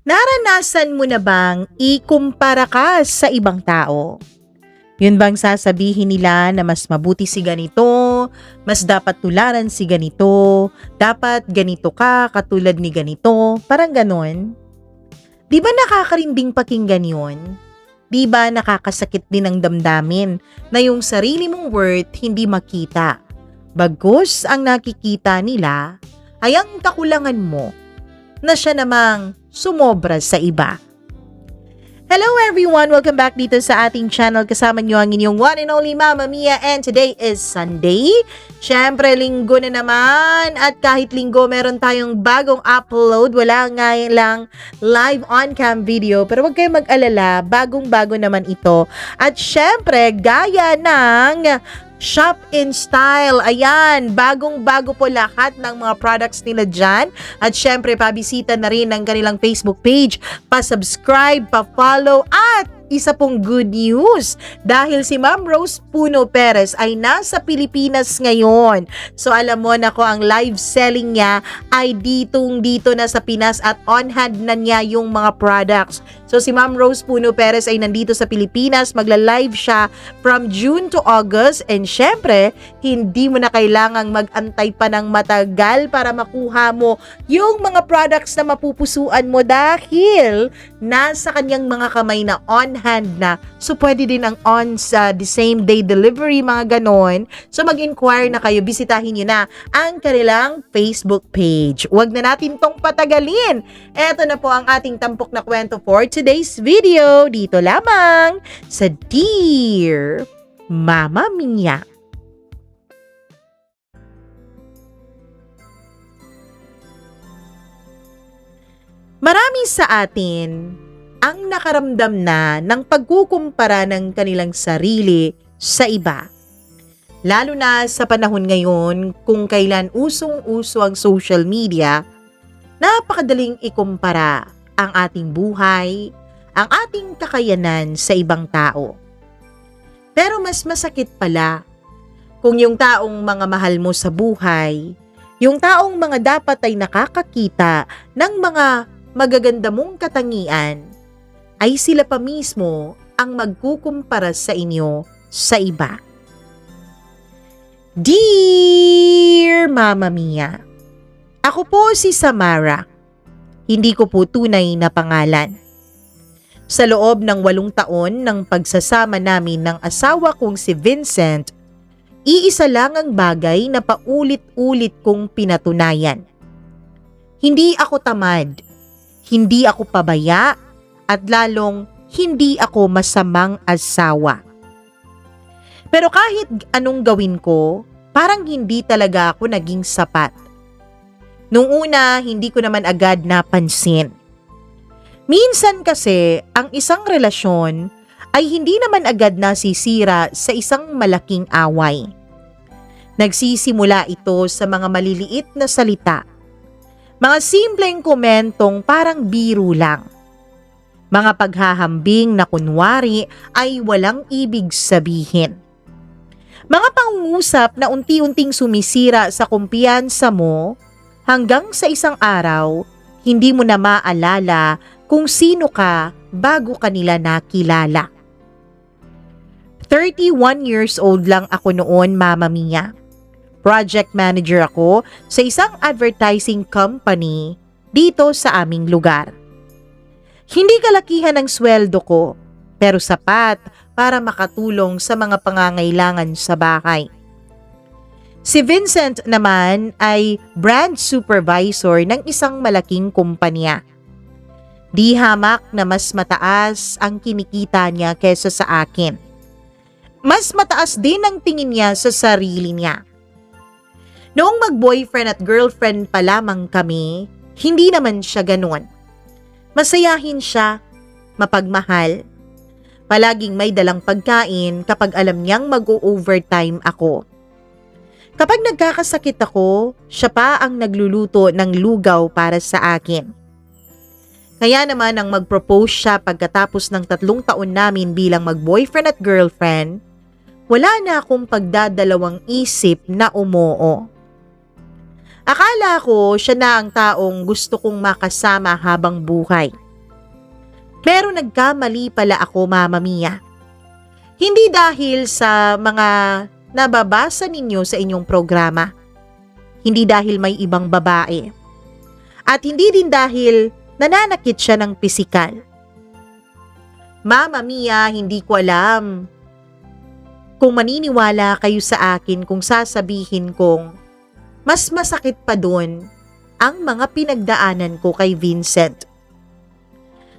Naranasan mo na bang ikumpara ka sa ibang tao? Yun bang sasabihin nila na mas mabuti si ganito, mas dapat tularan si ganito, dapat ganito ka katulad ni ganito, parang ganon? Di ba nakakarinding pakinggan yun? Di ba nakakasakit din ang damdamin na yung sarili mong worth hindi makita? Bagkus ang nakikita nila ay ang kakulangan mo na siya namang sumobra sa iba. Hello everyone! Welcome back dito sa ating channel. Kasama niyo ang inyong one and only Mama Mia, and today is Sunday. Syempre, linggo na naman, at kahit linggo meron tayong bagong upload. Wala nga lang live on-cam video, pero huwag kayong mag-alala, bagong-bago naman ito. At syempre, gaya ng Shop in Style. Ayan, bagong-bago po lahat ng mga products nila dyan. At syempre, pabisita na rin ng kanilang Facebook page. Pa-subscribe, pa-follow, at isa pong good news dahil si Ma'am Rose Puno Perez ay nasa Pilipinas ngayon. So alam mo na ko, ang live selling niya ay dito na sa Pinas at on hand na niya yung mga products. So si Ma'am Rose Puno Perez ay nandito sa Pilipinas, magla-live siya from June to August, and syempre hindi mo na kailangang mag-antay pa ng matagal para makuha mo yung mga products na mapupusuan mo dahil nasa kanyang mga kamay na on hand na. So pwede din ang on sa the same day delivery, mga ganon. So mag-inquire na kayo, bisitahin nyo na ang kanilang Facebook page. Huwag na natin tong patagalin. Eto na po ang ating tampok na kwento for today's video. Dito lamang sa Dear Mama Mia. Marami sa atin ang nakaramdam na ng pagkukumpara ng kanilang sarili sa iba. Lalo na sa panahon ngayon kung kailan usong-uso ang social media, napakadaling ikumpara ang ating buhay, ang ating kakayanan sa ibang tao. Pero mas masakit pala kung yung taong mga mahal mo sa buhay, yung taong mga dapat ay nakakakita ng mga magaganda mong katangian, ay sila pa mismo ang magkukumpara sa inyo sa iba. Dear Mama Mia, ako po si Samara. Hindi ko po tunay na pangalan. Sa loob ng 8 taon ng pagsasama namin ng asawa kong si Vincent, iisa lang ang bagay na paulit-ulit kong pinatunayan. Hindi ako tamad, hindi ako pabaya, at lalong hindi ako masamang asawa. Pero kahit anong gawin ko, parang hindi talaga ako naging sapat. Nung una, hindi ko naman agad napansin. Minsan kasi, ang isang relasyon ay hindi naman agad nasisira sa isang malaking away. Nagsisimula ito sa mga maliliit na salita. Mga simpleng komentong parang biro lang. Mga paghahambing na kunwari ay walang ibig sabihin. Mga pangungusap na unti-unting sumisira sa kumpiyansa mo hanggang sa isang araw, hindi mo na maalala kung sino ka bago kanila nakilala. 31 years old lang ako noon, Mama Mia. Project manager ako sa isang advertising company dito sa aming lugar. Hindi kalakihan ang sweldo ko, pero sapat para makatulong sa mga pangangailangan sa bahay. Si Vincent naman ay brand supervisor ng isang malaking kumpanya. Di hamak na mas mataas ang kinikita niya kesa sa akin. Mas mataas din ang tingin niya sa sarili niya. Noong mag-boyfriend at girlfriend pa lamang kami, hindi naman siya ganun. Masayahin siya, mapagmahal. Palaging may dalang pagkain kapag alam niyang mag-o-overtime ako. Kapag nagkakasakit ako, siya pa ang nagluluto ng lugaw para sa akin. Kaya naman nang mag-propose siya pagkatapos ng 3 taon namin bilang mag-boyfriend at girlfriend, wala na akong pagdadalawang isip na umoo. Akala ko siya na ang taong gusto kong makasama habang buhay. Pero nagkamali pala ako, Mama Mia. Hindi dahil sa mga nababasa ninyo sa inyong programa. Hindi dahil may ibang babae. At hindi din dahil nananakit siya ng pisikal. Mama Mia, hindi ko alam kung maniniwala kayo sa akin kung sasabihin kong mas masakit pa doon ang mga pinagdaanan ko kay Vincent.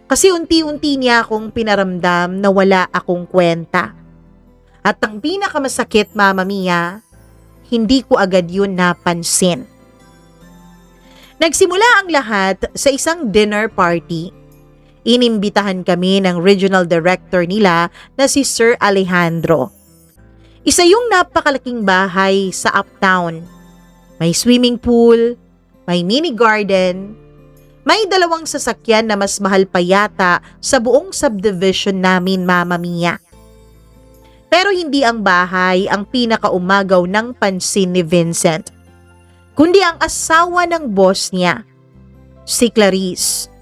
Kasi unti-unti niya akong pinaramdam na wala akong kwenta. At ang pinakamasakit, Mama Mia, hindi ko agad yun napansin. Nagsimula ang lahat sa isang dinner party. Inimbitahan kami ng regional director nila na si Sir Alejandro. Isa yung napakalaking bahay sa uptown. May swimming pool, may mini garden, may 2 sasakyan na mas mahal pa yata sa buong subdivision namin, Mama Mia. Pero hindi ang bahay ang pinakaumagaw ng pansin ni Vincent, kundi ang asawa ng boss niya, si Clarice.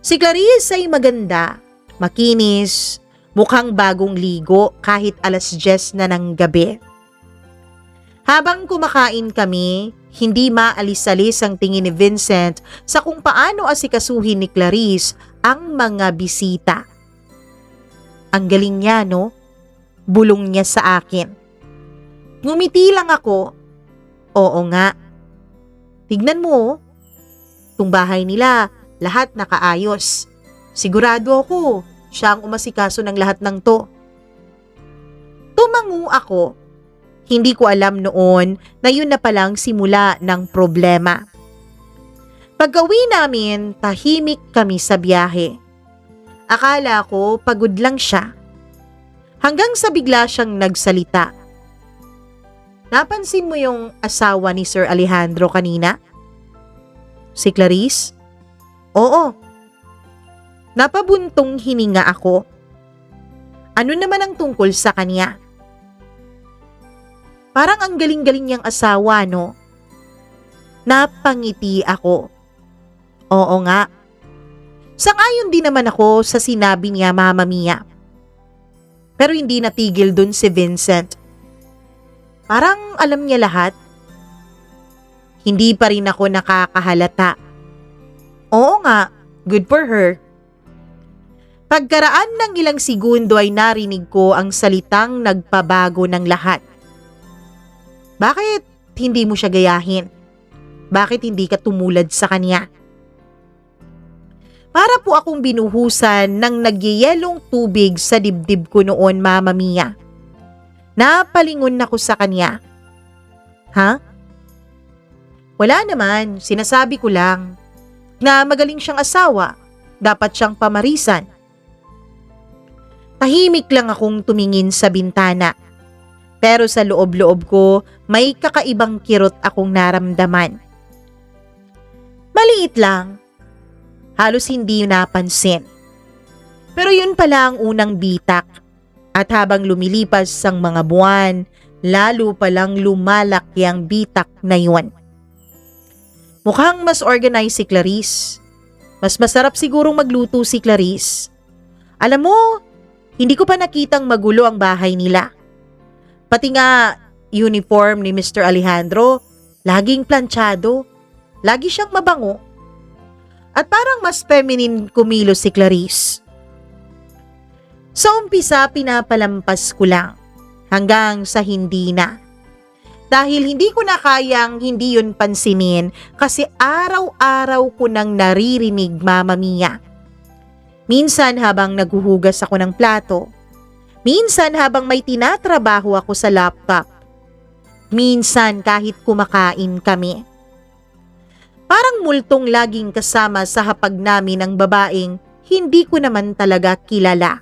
Si Clarice ay maganda, makinis, mukhang bagong ligo kahit 10:00 na ng gabi. Habang kumakain kami, hindi maalis-alis ang tingin ni Vincent sa kung paano asikasuhin ni Clarice ang mga bisita. Ang galing niya, no? Bulong niya sa akin. Ngumiti lang ako. Oo nga. Tignan mo, itong bahay nila, lahat nakaayos. Sigurado ako, siya ang umasikaso ng lahat ng to. Tumango ako. Hindi ko alam noon na yun na palang simula ng problema. Pag-uwi namin, tahimik kami sa biyahe. Akala ko pagod lang siya. Hanggang sa bigla siyang nagsalita. Napansin mo yung asawa ni Sir Alejandro kanina? Si Clarice? Oo. Napabuntong hininga ako. Ano naman ang tungkol sa kanya? Parang ang galing-galing niyang asawa, no? Napangiti ako. Oo nga. Sang-ayon din naman ako sa sinabi niya, Mama Mia. Pero hindi natigil dun si Vincent. Parang alam niya lahat. Hindi pa rin ako nakakahalata. Oo nga, good for her. Pagkaraan ng ilang segundo ay narinig ko ang salitang nagpabago ng lahat. Bakit hindi mo siya gayahin? Bakit hindi ka tumulad sa kanya? Para po akong binuhusan ng nagyayelong tubig sa dibdib ko noon, Mama Mia. Napalingon ako sa kanya. Ha? Wala naman, sinasabi ko lang na magaling siyang asawa, dapat siyang pamarisan. Tahimik lang akong tumingin sa bintana. Pero sa loob-loob ko, may kakaibang kirot akong naramdaman. Maliit lang. Halos hindi napansin. Pero yun pala ang unang bitak. At habang lumilipas ang mga buwan, lalo palang lumalaki ang bitak na yun. Mukhang mas organized si Clarice. Mas masarap sigurong magluto si Clarice. Alam mo, hindi ko pa nakitang magulo ang bahay nila. Pati nga uniform ni Mr. Alejandro, laging planchado. Lagi siyang mabango. At parang mas feminine kumilos si Clarice. Sa umpisa, pinapalampas ko lang hanggang sa hindi na. Dahil hindi ko na kayang hindi yun pansinin kasi araw-araw ko nang naririnig, Mama Mia. Minsan habang naghuhugas ako ng plato. Minsan habang may tinatrabaho ako sa laptop. Minsan kahit kumakain kami. Parang multong laging kasama sa hapag namin ang babaeng hindi ko naman talaga kilala.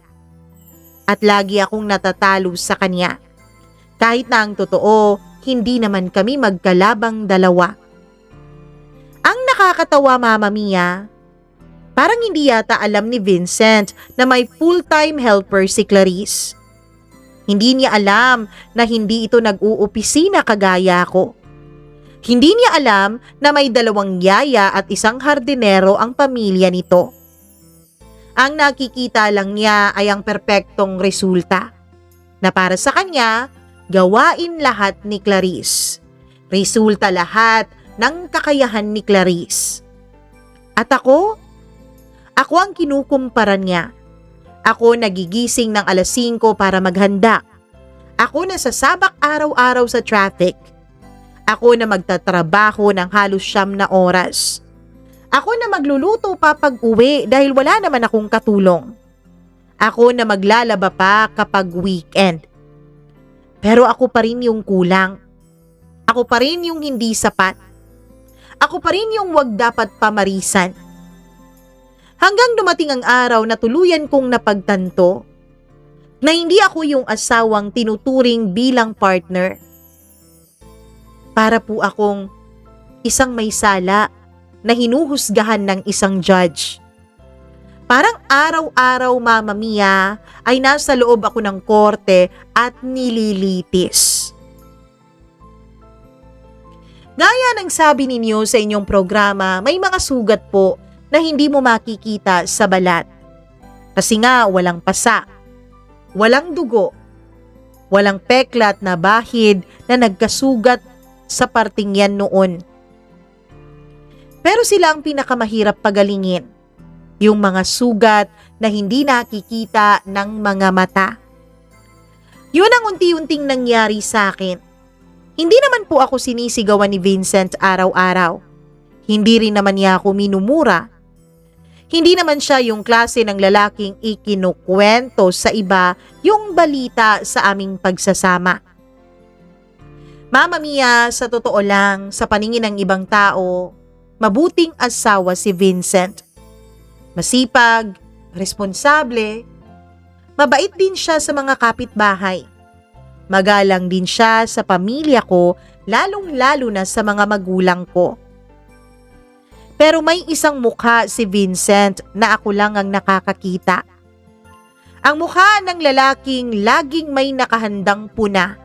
At lagi akong natatalo sa kanya. Kahit na ang totoo, hindi naman kami magkalabang dalawa. Ang nakakatawa, Mama Mia, parang hindi yata alam ni Vincent na may full-time helper si Clarice. Hindi niya alam na hindi ito nag-uupisina kagaya ko. Hindi niya alam na may 2 yaya at 1 hardinero ang pamilya nito. Ang nakikita lang niya ay ang perpektong resulta na para sa kanya, gawain lahat ni Clarice. Resulta lahat ng kakayahan ni Clarice. At ako ang kinukumpara niya. Ako nagigising ng alas 5 para maghanda. Ako na sasabak araw-araw sa traffic. Ako na magtatrabaho ng halos 9 na oras. Ako na magluluto pa pag-uwi dahil wala naman akong katulong. Ako na maglalaba pa kapag weekend. Pero ako pa rin yung kulang. Ako pa rin yung hindi sapat. Ako pa rin yung wag dapat pamarisan. Hanggang dumating ang araw na tuluyan kong napagtanto na hindi ako yung asawang tinuturing bilang partner. Para po akong isang may sala na hinuhusgahan ng isang judge. Parang araw-araw, Mama Mia, ay nasa loob ako ng korte at nililitis. Gaya ng sabi ninyo sa inyong programa, may mga sugat po na hindi mo makikita sa balat. Kasi nga walang pasa, walang dugo, walang peklat na bahid na nagkasugat sa parting yan noon. Pero sila ang pinakamahirap pagalingin, yung mga sugat na hindi nakikita ng mga mata. Yun ang unti-unting nangyari sa akin. Hindi naman po ako sinisigawan ni Vincent araw-araw. Hindi rin naman niya ako minumura. Hindi naman siya yung klase ng lalaking ikinukwento sa iba yung balita sa aming pagsasama. Mama Mia, sa totoo lang, sa paningin ng ibang tao, mabuting asawa si Vincent. Masipag, responsable, mabait din siya sa mga kapitbahay. Magalang din siya sa pamilya ko, lalong-lalo na sa mga magulang ko. Pero may isang mukha si Vincent na ako lang ang nakakakita. Ang mukha ng lalaking laging may nakahandang puna.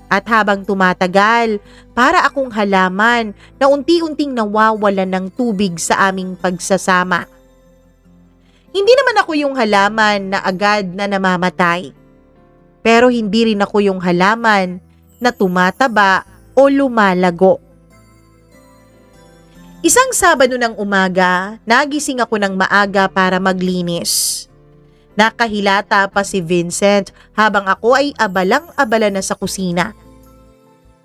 At habang tumatagal, para akong halaman na unti-unting nawawalan ng tubig sa aming pagsasama. Hindi naman ako yung halaman na agad na namamatay. Pero hindi rin ako yung halaman na tumataba o lumalago. Isang Sabado ng umaga, nagising ako ng maaga para maglinis. Nakahilata pa si Vincent habang ako ay abalang-abala na sa kusina.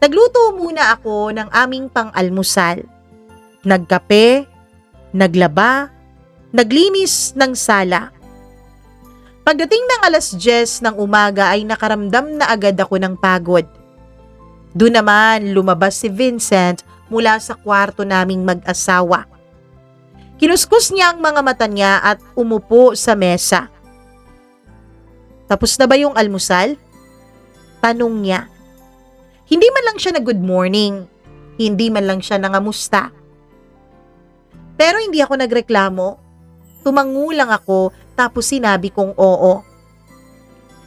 Nagluto muna ako ng aming pang-almusal. Nagkape, naglaba, naglinis ng sala. Pagdating ng alas 10 ng umaga ay nakaramdam na agad ako ng pagod. Doon naman lumabas si Vincent mula sa kwarto naming mag-asawa. Kinuskus niya ang mga mata niya at umupo sa mesa. Tapos na ba yung almusal? Tanong niya. Hindi man lang siya na good morning. Hindi man lang siya nangamusta. Pero hindi ako nagreklamo. Tumango lang ako tapos sinabi kong oo.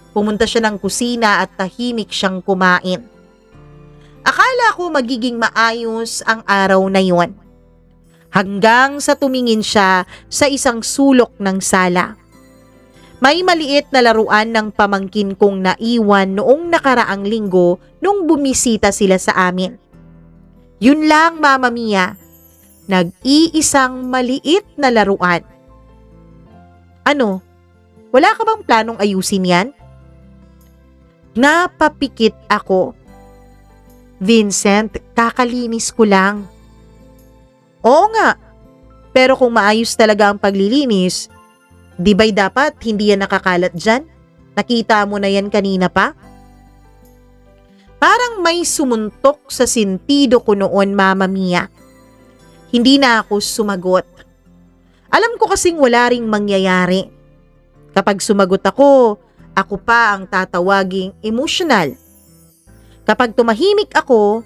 Pumunta siya ng kusina at tahimik siyang kumain. Akala ko magiging maayos ang araw na yon. Hanggang sa tumingin siya sa isang sulok ng sala. May maliit na laruan ng pamangkin kong naiwan noong nakaraang linggo nung bumisita sila sa amin. Yun lang, Mama Mia. Nag-iisang maliit na laruan. Ano? Wala ka bang planong ayusin yan? Napapikit ako. Vincent, kakalinis ko lang. Oo nga, pero kung maayos talaga ang paglilinis, di ba'y dapat hindi yan nakakalat dyan? Nakita mo na yan kanina pa? Parang may sumuntok sa sentido ko noon, Mama Mia. Hindi na ako sumagot. Alam ko kasing wala ring mangyayari. Kapag sumagot ako pa ang tatawaging emotional. Kapag tumahimik ako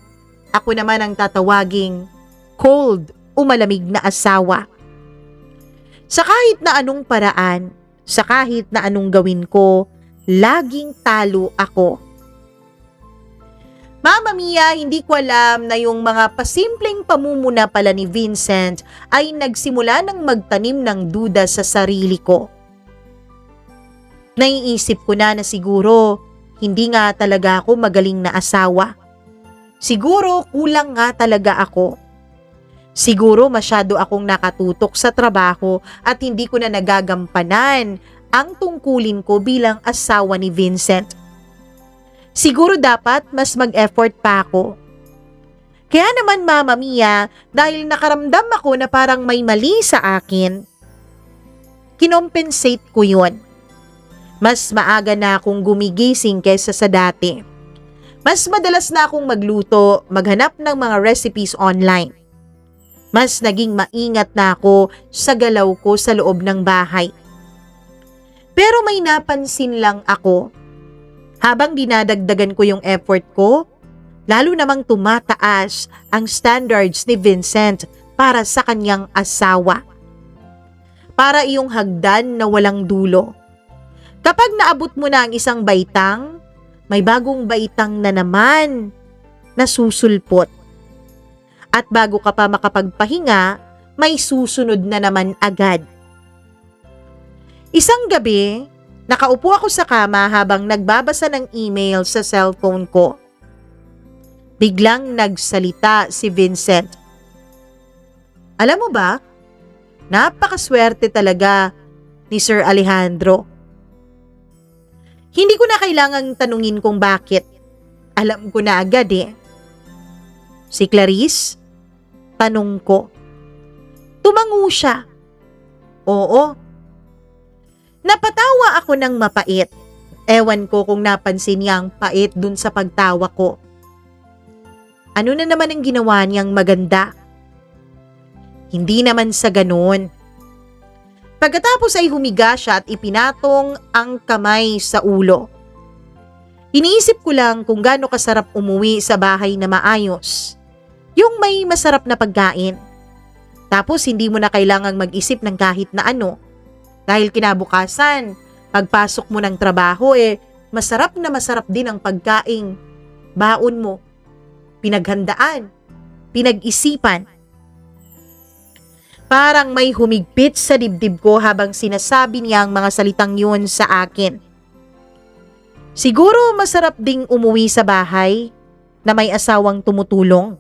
naman ang tatawaging cold o malamig na asawa. Sa kahit na anong paraan, sa kahit na anong gawin ko, laging talo ako. Mama Mia, hindi ko alam na yung mga pasimpleng pamumuna pala ni Vincent ay nagsimula ng magtanim ng duda sa sarili ko. Naiisip ko na siguro hindi nga talaga ako magaling na asawa. Siguro kulang nga talaga ako. Siguro masyado akong nakatutok sa trabaho at hindi ko na nagagampanan ang tungkulin ko bilang asawa ni Vincent. Siguro dapat mas mag-effort pa ako. Kaya naman Mama Mia, dahil nakaramdam ako na parang may mali sa akin, kinompensate ko yun. Mas maaga na akong gumigising kaysa sa dati. Mas madalas na akong magluto, maghanap ng mga recipes online. Mas naging maingat na ako sa galaw ko sa loob ng bahay. Pero may napansin lang ako. Habang dinadagdagan ko yung effort ko, lalo namang tumataas ang standards ni Vincent para sa kanyang asawa. Para iyong hagdan na walang dulo. Kapag naabot mo na ang isang baitang, may bagong baitang na naman na susulpot. At bago ka pa makapagpahinga, may susunod na naman agad. Isang gabi, nakaupo ako sa kama habang nagbabasa ng email sa cellphone ko. Biglang nagsalita si Vincent. Alam mo ba, napakaswerte talaga ni Sir Alejandro. Hindi ko na kailangang tanungin kung bakit. Alam ko na agad eh. Si Clarice? Tanong ko. Tumango siya. Oo. Napatawa ako ng mapait. Ewan ko kung napansin niya ang pait dun sa pagtawa ko. Ano na naman ang ginawa niyang maganda? Hindi naman sa ganun. Pagkatapos ay humiga siya at ipinatong ang kamay sa ulo. Iniisip ko lang kung gaano kasarap umuwi sa bahay na maayos. Yung may masarap na pagkain. Tapos hindi mo na kailangang mag-isip ng kahit na ano. Dahil kinabukasan, pagpasok mo ng trabaho masarap na masarap din ang pagkaing baon mo. Pinaghandaan, pinag-isipan. Parang may humigpit sa dibdib ko habang sinasabi niya ang mga salitang yun sa akin. Siguro masarap ding umuwi sa bahay na may asawang tumutulong.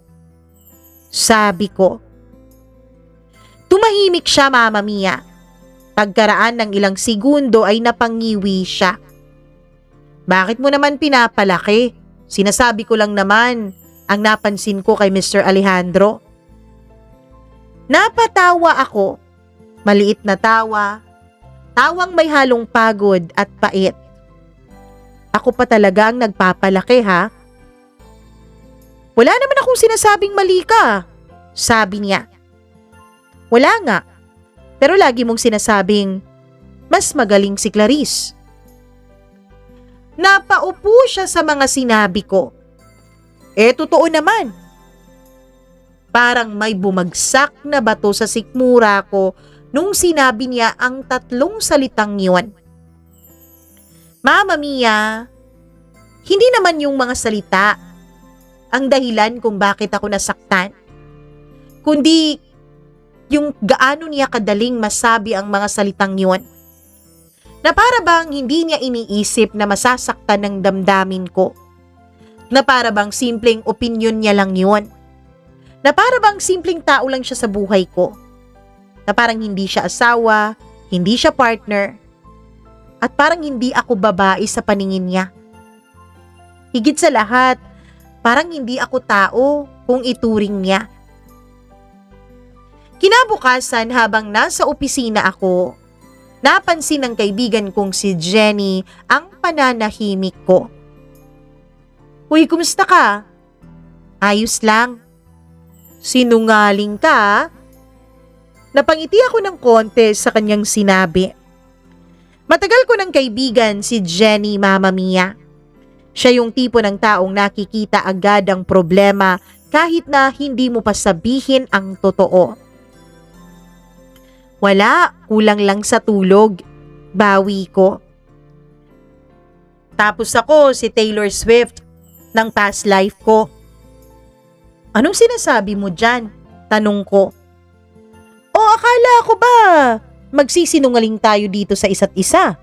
Sabi ko. Tumahimik siya, Mama Mia. Pagkaraan ng ilang segundo ay napangiwi siya. Bakit mo naman pinapalaki? Sinasabi ko lang naman ang napansin ko kay Mr. Alejandro. Napatawa ako. Maliit na tawa. Tawang may halong pagod at pait. Ako pa talaga ang nagpapalaki ha? Wala naman akong sinasabing mali ka, sabi niya. Wala nga. Pero lagi mong sinasabing mas magaling si Clarice. Napaupo siya sa mga sinabi ko. Totoo naman. Parang may bumagsak na bato sa sikmura ko nung sinabi niya ang tatlong salitang yun. Mama Mia, hindi naman yung mga salita ang dahilan kung bakit ako nasaktan, kundi yung gaano niya kadaling masabi ang mga salitang yun. Na para bang hindi niya iniisip na masasaktan ng damdamin ko. Na para bang simpleng opinyon niya lang yun. Na para bang simpleng tao lang siya sa buhay ko. Na parang hindi siya asawa, hindi siya partner, at parang hindi ako babae sa paningin niya. Higit sa lahat, parang hindi ako tao kung ituring niya. Kinabukasan habang nasa opisina ako, napansin ng kaibigan kong si Jenny ang pananahimik ko. Uy, kumusta ka? Ayos lang. Sinungaling ka? Napangiti ako ng konti sa kanyang sinabi. Matagal ko ng kaibigan si Jenny, Mama Mia. Siya yung tipo ng taong nakikita agad ang problema kahit na hindi mo pa sabihin ang totoo. Wala, kulang lang sa tulog. Bawi ko. Tapos ako si Taylor Swift. ng past life ko. Anong sinasabi mo dyan? Tanong ko. O akala ko ba magsisinungaling tayo dito sa isa't isa?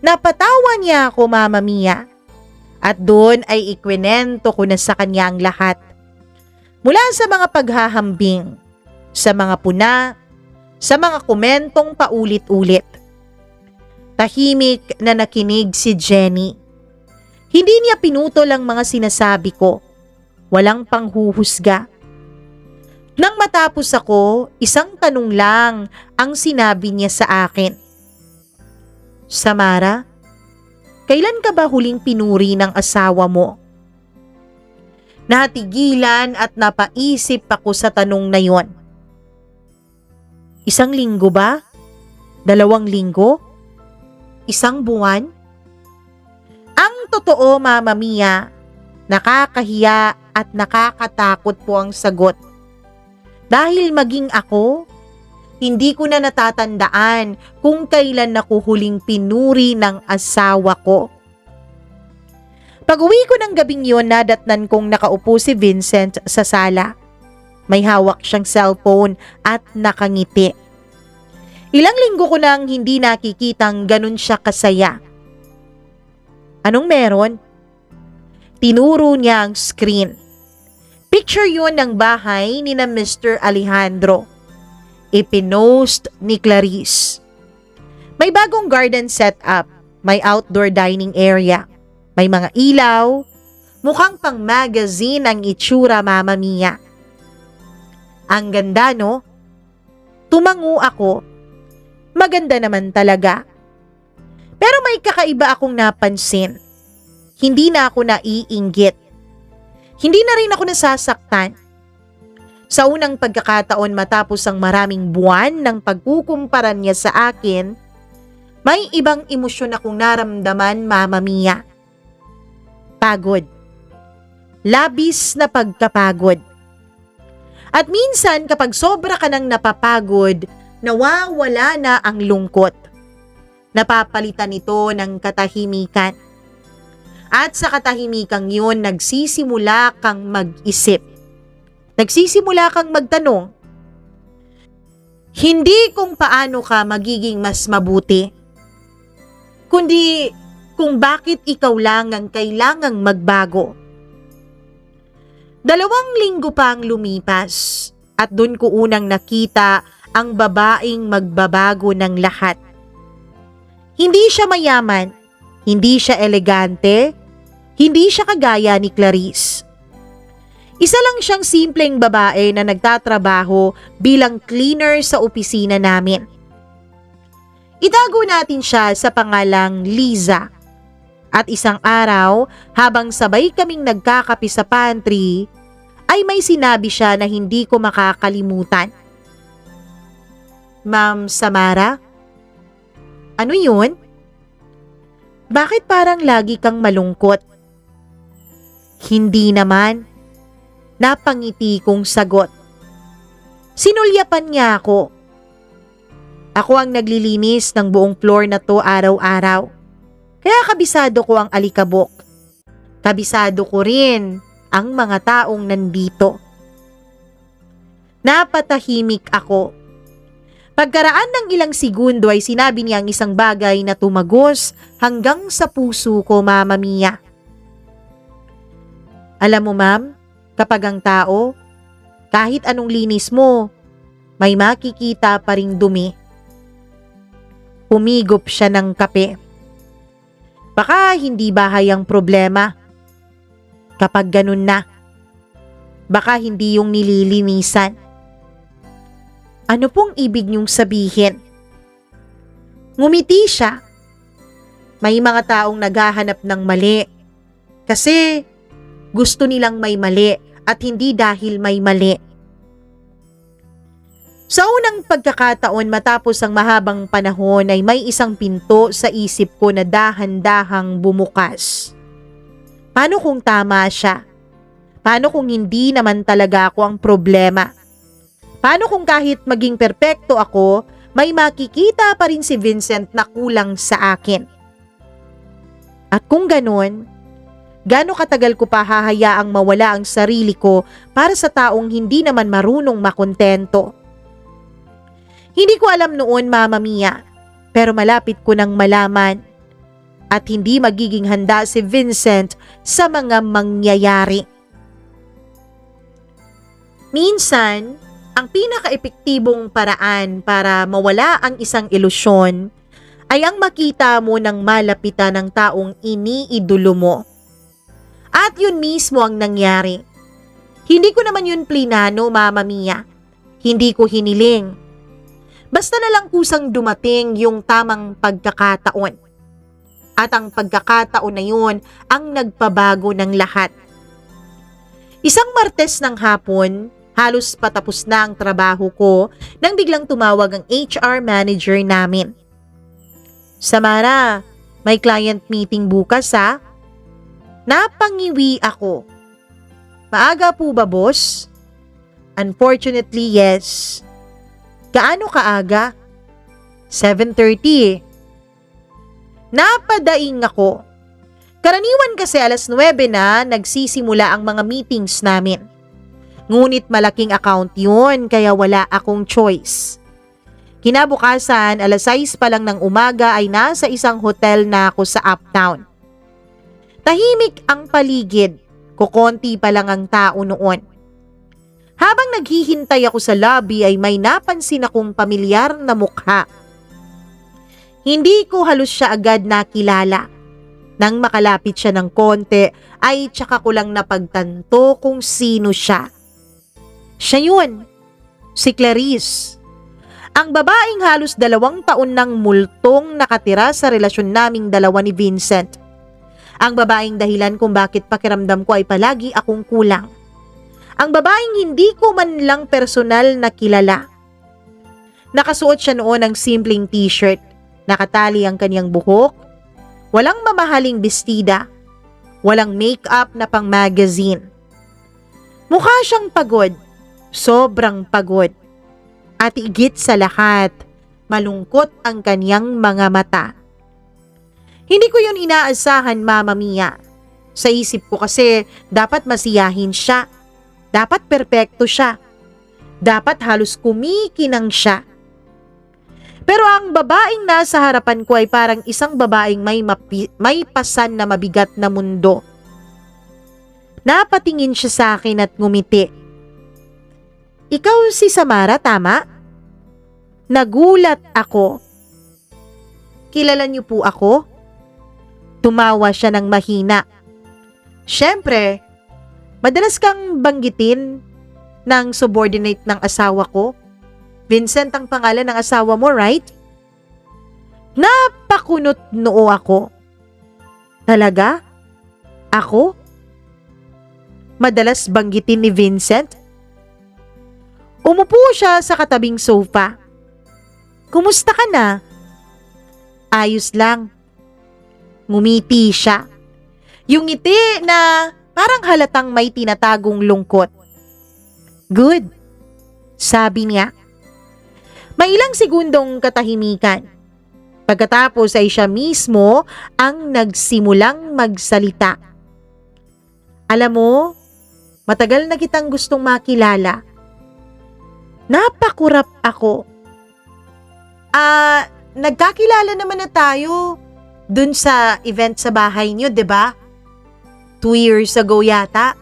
Napatawa niya ako, Mama Mia. At doon ay ikwinento ko na sa kanya ang lahat. Mula sa mga paghahambing, sa mga puna, sa mga komentong paulit-ulit. Tahimik na nakinig si Jenny. Hindi niya pinutol ang mga sinasabi ko. Walang panghuhusga. Nang matapos ako, isang tanong lang ang sinabi niya sa akin. Samara, kailan ka ba huling pinuri ng asawa mo? Natigilan at napaisip ako sa tanong na yon. 1 linggo ba? 2 linggo? 1 buwan? Ang totoo, Mama Mia, nakakahiya at nakakatakot po ang sagot. Dahil maging ako, hindi ko na natatandaan kung kailan ako huling pinuri ng asawa ko. Pag-uwi ko ng gabing yon, nadatnan kong nakaupo si Vincent sa sala. May hawak siyang cellphone at nakangiti. Ilang linggo ko nang hindi nakikitang ganun siya kasaya. Anong meron? Tinuro niya ang screen. Picture yun ng bahay ni na Mr. Alejandro. Ipinost ni Clarice. May bagong garden setup, may outdoor dining area, may mga ilaw, mukhang pang magazine ang itsura, Mama Mia. Ang ganda, no? Tumango ako. Maganda naman talaga. Pero may kakaiba akong napansin. Hindi na ako naiinggit. Hindi na rin ako nasasaktan. Sa unang pagkakataon matapos ang maraming buwan ng pagkukumpara niya sa akin, may ibang emosyon akong naramdaman, Mama Mia. Pagod. Labis na pagkapagod. At minsan kapag sobra ka nang napapagod, nawawala na ang lungkot. Napapalitan ito ng katahimikan. At sa katahimikang yun, nagsisimula kang mag-isip. Nagsisimula kang magtanong. Hindi kung paano ka magiging mas mabuti, kundi kung bakit ikaw lang ang kailangang magbago. 2 linggo pa ang lumipas at doon ko unang nakita ang babaeng magbabago ng lahat. Hindi siya mayaman, hindi siya elegante, hindi siya kagaya ni Clarice. Isa lang siyang simpleng babae na nagtatrabaho bilang cleaner sa opisina namin. Itago natin siya sa pangalang Liza. At isang araw, habang sabay kaming nagkakape sa pantry, ay may sinabi siya na hindi ko makakalimutan. Ma'am Samara? Ano yun? Bakit parang lagi kang malungkot? Hindi naman. Napangiti kong sagot. Sinulyapan niya ako. Ako ang naglilinis ng buong floor na to araw-araw. Kaya kabisado ko ang alikabok. Kabisado ko rin ang mga taong nandito. Napatahimik ako. Pagkaraan ng ilang segundo ay sinabi niya ang isang bagay na tumagos hanggang sa puso ko, Mama Mia. Alam mo, ma'am, kapag ang tao, kahit anong linis mo, may makikita pa ring dumi. Humigop siya ng kape. Baka hindi bahay ang problema. Kapag ganun na, baka hindi yung nililinisan. Ano pong ibig niyong sabihin? Ngumiti siya. May mga taong naghahanap ng mali. Kasi gusto nilang may mali at hindi dahil may mali. Sa unang pagkakataon matapos ang mahabang panahon ay may isang pinto sa isip ko na dahan-dahang bumukas. Paano kung tama siya? Paano kung hindi naman talaga ako ang problema? Paano kung kahit maging perpekto ako, may makikita pa rin si Vincent na kulang sa akin? At kung ganun, Gaano katagal ko pa hahayaang mawala ang sarili ko para sa taong hindi naman marunong makontento? Hindi ko alam noon, Mama Mia, pero malapit ko nang malaman at hindi magiging handa si Vincent sa mga mangyayari. Minsan, ang pinaka-epektibong paraan para mawala ang isang ilusyon ay ang makita mo ng malapitan ng taong iniidolo mo. At yun mismo ang nangyari. Hindi ko naman yun plinano, Mama Mia. Hindi ko hiniling. Basta na lang kusang dumating yung tamang pagkakataon. At ang pagkakataon na yun ang nagpabago ng lahat. Isang Martes ng hapon, halos patapos na ang trabaho ko nang biglang tumawag ang HR manager namin. Samara, may client meeting bukas ha? Napangiwi ako. Maaga po ba, boss? Unfortunately, yes. Gaano kaaga? 7:30. Napadaing ako. Karaniwan kasi 9:00 na nagsisimula ang mga meetings namin. Ngunit malaking account yun kaya wala akong choice. Kinabukasan, 6:00 pa lang ng umaga ay nasa isang hotel na ako sa Uptown. Tahimik ang paligid, kukonti pa lang ang tao noon. Habang naghihintay ako sa lobby ay may napansin akong pamilyar na mukha. Hindi ko halos siya agad nakilala. Nang makalapit siya ng konti ay tsaka ko lang napagtanto kung sino siya. Siya yun, si Clarice. Ang babaeng halos 2 taon nang multong nakatira sa relasyon naming dalawa ni Vincent. Ang babaeng dahilan kung bakit pakiramdam ko ay palagi akong kulang. Ang babaeng hindi ko man lang personal na kilala. Nakasuot siya noon ng simpleng t-shirt, nakatali ang kanyang buhok, walang mamahaling bestida, walang make-up na pang magazine. Mukha siyang pagod, sobrang pagod. At higit sa lahat, malungkot ang kanyang mga mata. Hindi ko yun inaasahan, Mama Mia. Sa isip ko kasi dapat masiyahin siya. Dapat perpekto siya. Dapat halos kumikinang siya. Pero ang babaeng nasa harapan ko ay parang isang babaeng may pasan na mabigat na mundo. Napatingin siya sa akin at ngumiti. Ikaw si Samara, tama? Nagulat ako. Kilala niyo po ako? Tumawa siya ng mahina. Siyempre, madalas kang banggitin ng subordinate ng asawa ko. Vincent ang pangalan ng asawa mo, right? Napakunot noo ako. Talaga? Ako? Madalas banggitin ni Vincent? Umupo siya sa katabing sofa. Kumusta ka na? Ayos lang. Ngumiti siya. Yung ngiti na parang halatang may tinatagong lungkot. Good, sabi niya. May ilang segundong katahimikan. Pagkatapos ay siya mismo ang nagsimulang magsalita. Alam mo, matagal na kitang gustong makilala. Napakurap ako. Nagkakilala naman na tayo dun sa event sa bahay niyo, 'di ba? 2 years ago yata.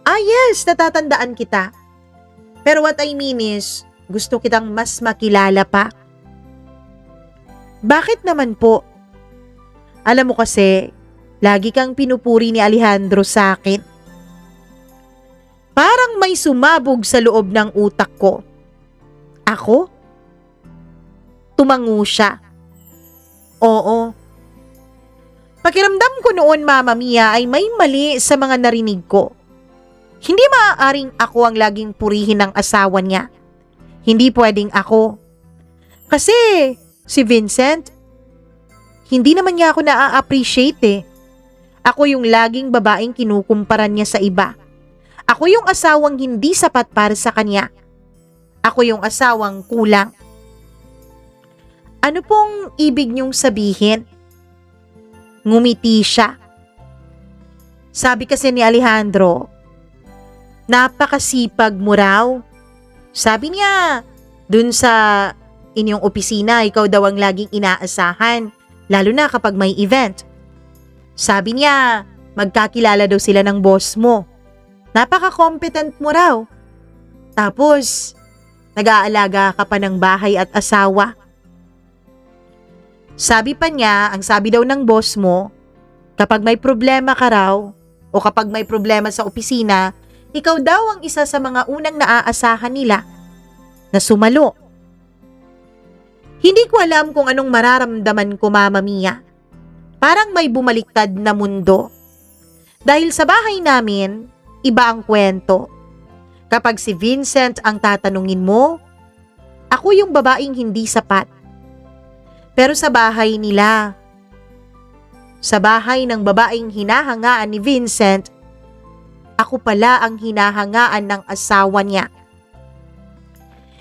Yes, natatandaan kita. Pero what I mean is, gusto kitang mas makilala pa. Bakit naman po? Alam mo kasi, lagi kang pinupuri ni Alejandro sa akin. Parang may sumabog sa loob ng utak ko. Ako? Tumango siya. Oo. Pakiramdam ko noon, Mama Mia, ay may mali sa mga narinig ko. Hindi maaaring ako ang laging purihin ng asawa niya. Hindi pwedeng ako. Kasi si Vincent, hindi naman niya ako na-appreciate eh. Ako yung laging babaeng kinukumparan niya sa iba. Ako yung asawang hindi sapat para sa kanya. Ako yung asawang kulang. Ano pong ibig niyong sabihin? Ngumiti siya. Sabi kasi ni Alejandro, napakasipag mo raw. Sabi niya, dun sa inyong opisina, ikaw daw ang laging inaasahan, lalo na kapag may event. Sabi niya, magkakilala daw sila ng boss mo. Napaka-competent mo raw. Tapos, nag-aalaga ka pa ng bahay at asawa. Sabi pa niya, ang sabi daw ng boss mo, kapag may problema ka raw, o kapag may problema sa opisina, ikaw daw ang isa sa mga unang naaasahan nila na sumalo. Hindi ko alam kung anong mararamdaman ko, Mama Mia. Parang may bumaliktad na mundo. Dahil sa bahay namin, iba ang kwento. Kapag si Vincent ang tatanungin mo, ako yung babaeng hindi sapat. Pero sa bahay nila, sa bahay ng babaeng hinahangaan ni Vincent, ako pala ang hinahangaan ng asawa niya.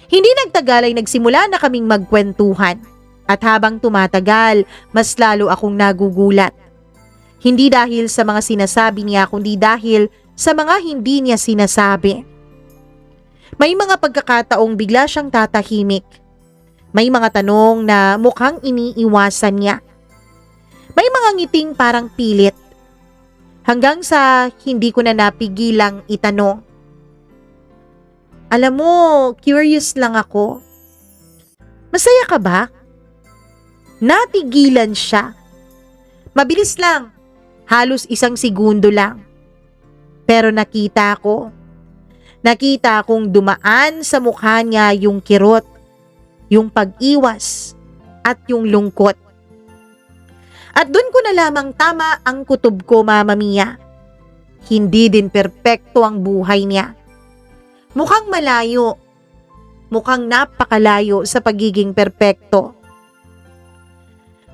Hindi nagtagal ay nagsimula na kaming magkwentuhan at habang tumatagal, mas lalo akong nagugulat. Hindi dahil sa mga sinasabi niya kundi dahil sa mga hindi niya sinasabi. May mga pagkakataong bigla siyang tatahimik. May mga tanong na mukhang iniiwasan niya. May mga ngiting parang pilit. Hanggang sa hindi ko na napigilang itanong. Alam mo, curious lang ako. Masaya ka ba? Natigilan siya. Mabilis lang. Halos 1 segundo lang. Pero nakita kong dumaan sa mukha niya yung kirot, yung pag-iwas, at yung lungkot. At dun ko na lamang tama ang kutob ko, Mama Mia. Hindi din perpekto ang buhay niya. Mukhang malayo. Mukhang napakalayo sa pagiging perpekto.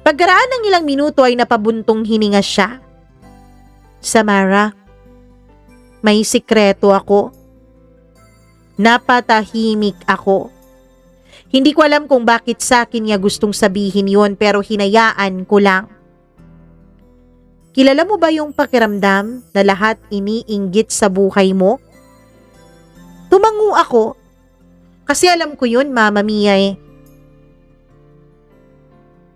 Pagkaraan ng ilang minuto ay napabuntong hininga siya. Samara, may sikreto ako. Napatahimik ako. Hindi ko alam kung bakit sa akin niya gustong sabihin yon pero hinayaan ko lang. Kilala mo ba yung pakiramdam na lahat iniinggit sa buhay mo? Tumango ako. Kasi alam ko yun, Mama Mia eh.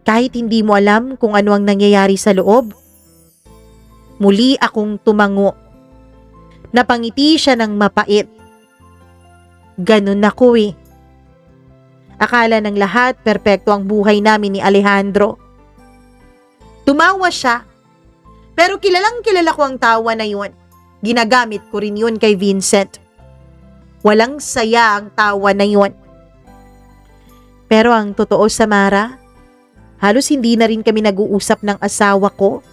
Kahit hindi mo alam kung ano ang nangyayari sa loob. Muli akong tumango. Napangiti siya ng mapait. Ganun ako eh. Akala ng lahat perpekto ang buhay namin ni Alejandro. Tumawa siya. Pero kilalang kilala ko ang tawa na yun. Ginagamit ko rin yun kay Vincent. Walang saya ang tawa na yun. Pero ang totoo, Samara, halos hindi na rin kami nag-uusap ng asawa ko.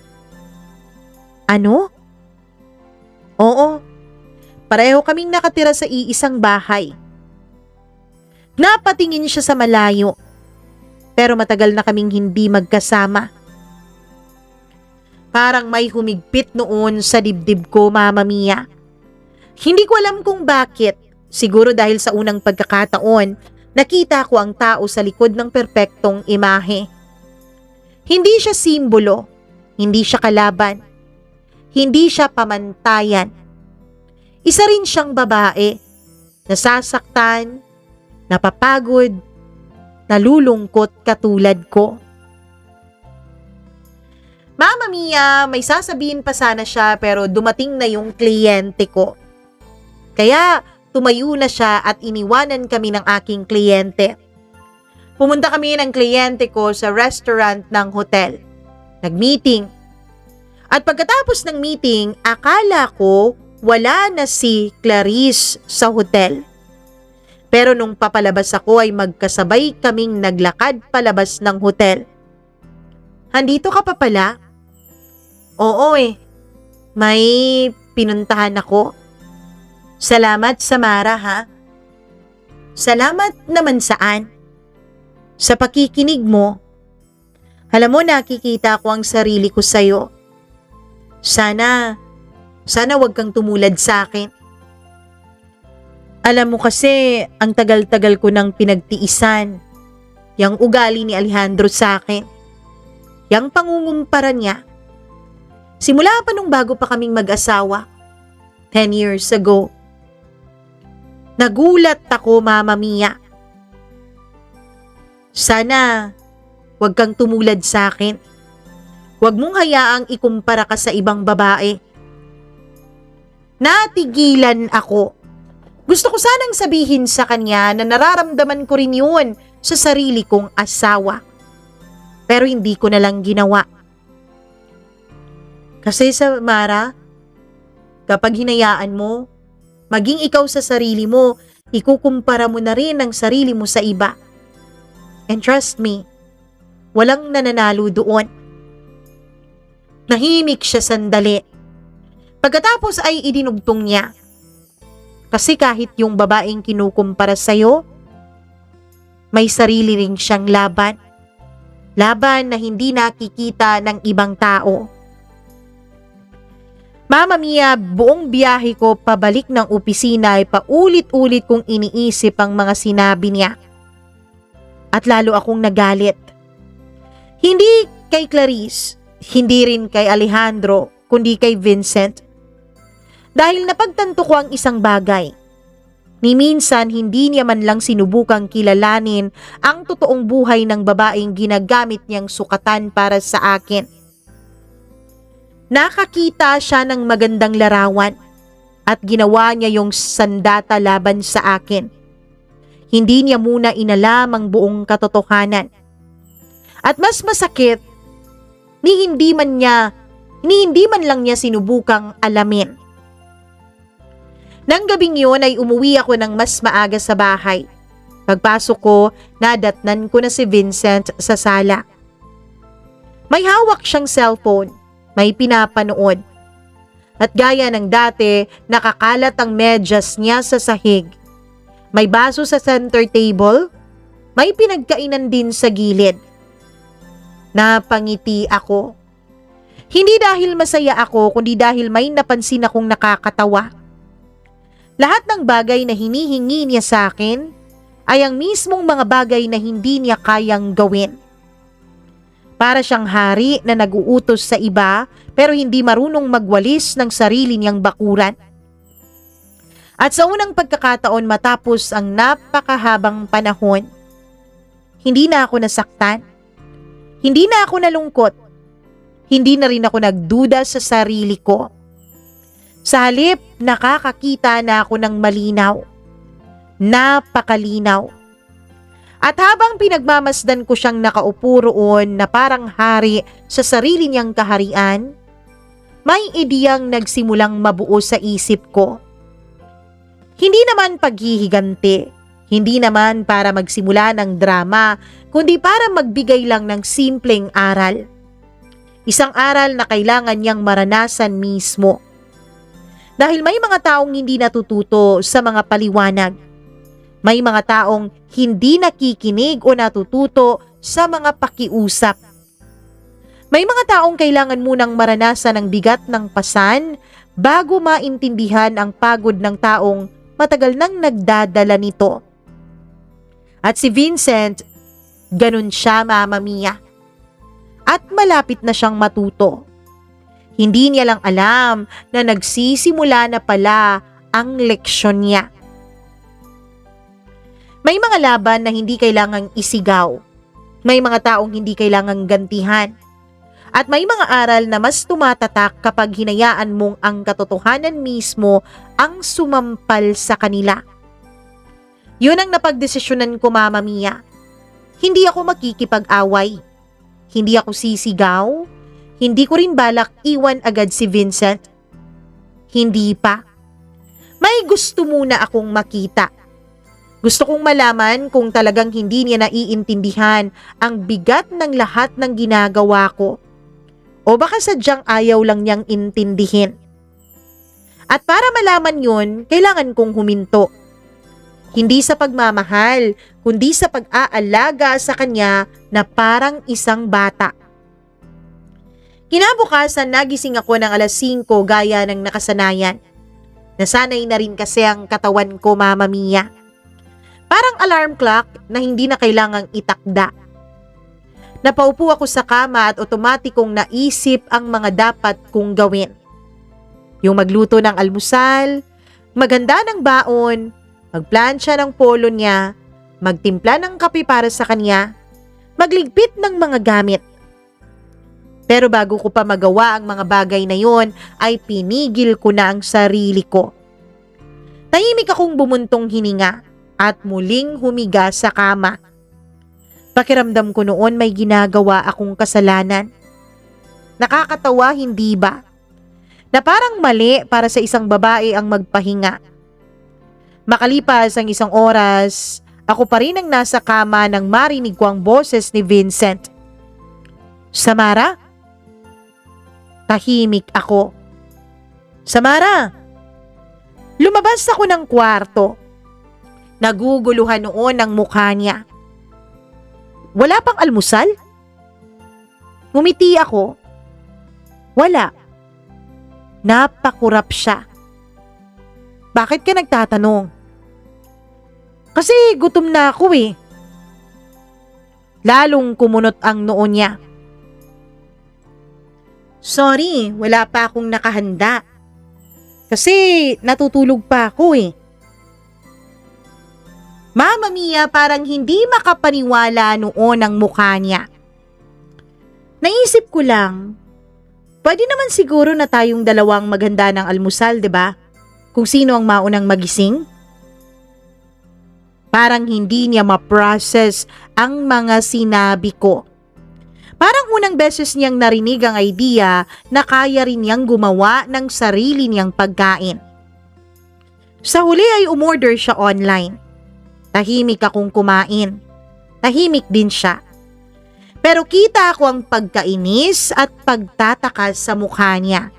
Ano? Oo. Pareho kaming nakatira sa iisang bahay. Napatingin siya sa malayo. Pero matagal na kaming hindi magkasama. Parang may humigpit noon sa dibdib ko, Mama Mia. Hindi ko alam kung bakit. Siguro dahil sa unang pagkakataon, nakita ko ang tao sa likod ng perpektong imahe. Hindi siya simbolo. Hindi siya kalaban. Hindi siya pamantayan. Isa rin siyang babae. Nasasaktan, napapagod, nalulungkot katulad ko. Mama Mia, may sasabihin pa sana siya pero dumating na yung kliyente ko. Kaya tumayo na siya at iniwanan kami ng aking kliyente. Pumunta kami ng kliyente ko sa restaurant ng hotel. Nag-meeting. At pagkatapos ng meeting, akala ko wala na si Clarice sa hotel. Pero nung papalabas ako ay magkasabay kaming naglakad palabas ng hotel. Andito ka pa pala? Oo eh. May pinuntahan ako. Salamat, Samara, ha? Salamat naman saan? Sa pakikinig mo. Alam mo, nakikita ko ang sarili ko sa'yo. Sana wag kang tumulad sa akin. Alam mo kasi, ang tagal-tagal ko nang pinagtiisan. Yang ugali ni Alejandro sa akin. Yang pangungumpara niya. Simula pa nung bago pa kaming mag-asawa, 10 years ago. Nagulat ako, Mama Mia. Sana huwag kang tumulad sa akin. Huwag mong hayaang ikumpara ka sa ibang babae. Natigilan ako. Gusto ko sanang sabihin sa kanya na nararamdaman ko rin yun sa sarili kong asawa. Pero hindi ko na lang ginawa. Kasi sa Mara, kapag hinayaan mo, maging ikaw sa sarili mo, ikukumpara mo na rin ang sarili mo sa iba. And trust me, walang nananalo doon. Nahimik siya sandali. Pagkatapos ay idinugtong niya. Kasi kahit yung babaeng kinukumpara sa'yo, may sarili ring siyang laban. Laban na hindi nakikita ng ibang tao. Mama Mia, buong biyahe ko pabalik ng opisina ay paulit-ulit kong iniisip ang mga sinabi niya. At lalo akong nagalit. Hindi kay Clarice, hindi rin kay Alejandro, kundi kay Vincent. Dahil napagtanto ko ang isang bagay. Ni minsan hindi niya man lang sinubukang kilalanin ang totoong buhay ng babaeng ginagamit niyang sukatan para sa akin. Nakakita siya ng magandang larawan at ginawa niya yung sandata laban sa akin. Hindi niya muna inalam ang buong katotohanan. At mas masakit, hindi man lang niya sinubukang alamin. Nang gabing yun ay umuwi ako ng mas maaga sa bahay. Pagpasok ko, nadatnan ko na si Vincent sa sala. May hawak siyang cellphone, may pinapanood. At gaya ng dati, nakakalat ang medyas niya sa sahig. May baso sa center table, may pinagkainan din sa gilid. Napangiti ako. Hindi dahil masaya ako, kundi dahil may napansin akong nakakatawa. Lahat ng bagay na hinihingi niya sa akin ay ang mismong mga bagay na hindi niya kayang gawin. Para siyang hari na nag-uutos sa iba pero hindi marunong magwalis ng sarili niyang bakuran. At sa unang pagkakataon matapos ang napakahabang panahon, hindi na ako nasaktan. Hindi na ako nalungkot. Hindi na rin ako nagduda sa sarili ko. Sa halip, nakakakita na ako ng malinaw. Napakalinaw. At habang pinagmamasdan ko siyang nakaupo roon na parang hari sa sarili niyang kaharian, may ideyang nagsimulang mabuo sa isip ko. Hindi naman paghihiganti, hindi naman para magsimula ng drama, kundi para magbigay lang ng simpleng aral. Isang aral na kailangan niyang maranasan mismo. Dahil may mga taong hindi natututo sa mga paliwanag. May mga taong hindi nakikinig o natututo sa mga pakiusap. May mga taong kailangan munang maranasan ang bigat ng pasan bago maintindihan ang pagod ng taong matagal nang nagdadala nito. At si Vincent, ganun siya, Mama Mia. At malapit na siyang matuto. Hindi niya lang alam na nagsisimula na pala ang leksyon niya. May mga laban na hindi kailangang isigaw. May mga taong hindi kailangang gantihan. At may mga aral na mas tumatatak kapag hinayaan mong ang katotohanan mismo ang sumampal sa kanila. Yun ang napagdesisyonan ko, Mama Mia. Hindi ako makikipag-away. Hindi ako sisigaw. Hindi ko rin balak iwan agad si Vincent. Hindi pa. May gusto muna akong makita. Gusto kong malaman kung talagang hindi niya naiintindihan ang bigat ng lahat ng ginagawa ko. O baka sadyang ayaw lang niyang intindihin. At para malaman yun, kailangan kong huminto. Hindi sa pagmamahal, kundi sa pag-aalaga sa kanya na parang isang bata. Kinabukasan nagising ako ng 5:00 gaya ng nakasanayan. Nasanay na rin kasi ang katawan ko, Mama Mia. Parang alarm clock na hindi na kailangang itakda. Napaupo ako sa kama at otomatikong naisip ang mga dapat kong gawin. Yung magluto ng almusal, maghanda ng baon, magplansya ng polo niya, magtimpla ng kape para sa kanya, magligpit ng mga gamit. Pero bago ko pa magawa ang mga bagay na yon, ay pinigil ko na ang sarili ko. Tahimik akong bumuntong hininga at muling humiga sa kama. Pakiramdam ko noon may ginagawa akong kasalanan. Nakakatawa, hindi ba? Na parang mali para sa isang babae ang magpahinga. Makalipas ang isang oras, ako pa rin ang nasa kama nang marinig ko ang boses ni Vincent. "Samara?" Tahimik ako. "Samara!" Lumabas ako ng kwarto. Naguguluhan noon ang mukha niya. "Wala pang almusal?" Ngumiti ako. "Wala." Napakurap siya. "Bakit ka nagtatanong?" "Kasi gutom na ako eh." Lalong kumunot ang noo niya. "Sorry, wala pa akong nakahanda. Kasi natutulog pa ako eh." Mama Mia, parang hindi makapaniwala noon ang mukha niya. Naisip ko lang, pwede naman siguro na tayong dalawang maghanda ng almusal, 'di ba? Kung sino ang maunang magising. Parang hindi niya ma-process ang mga sinabi ko. Parang unang beses niyang narinig ang idea na kaya rin niyang gumawa ng sarili niyang pagkain. Sa huli ay umorder siya online. Tahimik akong kumain. Tahimik din siya. Pero kita ko ang pagkainis at pagtataka sa mukha niya.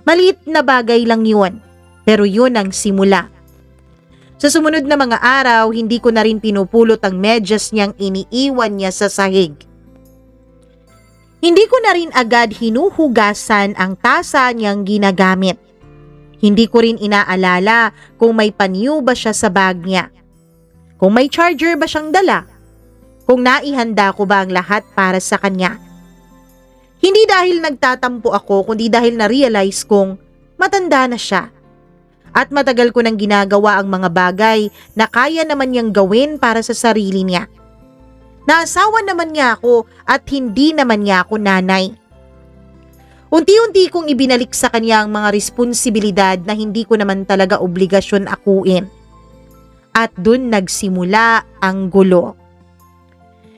Maliit na bagay lang yun, pero yun ang simula. Sa sumunod na mga araw, hindi ko na rin pinupulot ang medyas niyang iniiwan niya sa sahig. Hindi ko na rin agad hinuhugasan ang tasa niyang ginagamit. Hindi ko rin inaalala kung may panyo ba siya sa bag niya. Kung may charger ba siyang dala? Kung naihanda ko ba ang lahat para sa kanya? Hindi dahil nagtatampo ako, kundi dahil na-realize kong matanda na siya. At matagal ko nang ginagawa ang mga bagay na kaya naman niyang gawin para sa sarili niya. Naasawa naman niya ako at hindi naman niya ako nanay. Unti-unti kong ibinalik sa kanya ang mga responsibilidad na hindi ko naman talaga obligasyon akuin. At dun nagsimula ang gulo.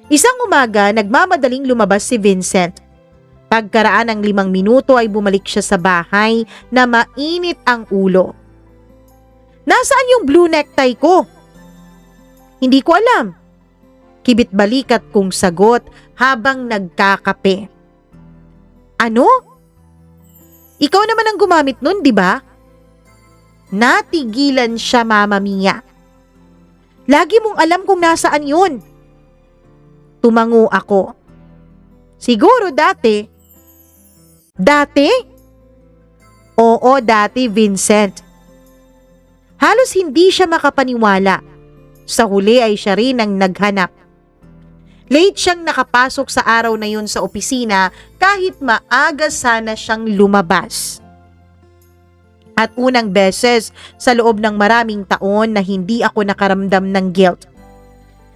Isang umaga, nagmamadaling lumabas si Vincent. Pagkaraan ng 5 minuto ay bumalik siya sa bahay na mainit ang ulo. "Nasaan yung blue necktie ko?" "Hindi ko alam." Kibit balikat kong sagot habang nagkakape. "Ano? Ikaw naman ang gumamit nun, di ba?" Natigilan siya, Mama Mia. "Lagi mong alam kung nasaan yun." Tumango ako. "Siguro dati." "Dati?" "Oo, dati, Vincent." Halos hindi siya makapaniwala. Sa huli ay siya rin ang naghanap. Late siyang nakapasok sa araw na yun sa opisina kahit maaga sana siyang lumabas. At unang beses sa loob ng maraming taon na hindi ako nakaramdam ng guilt.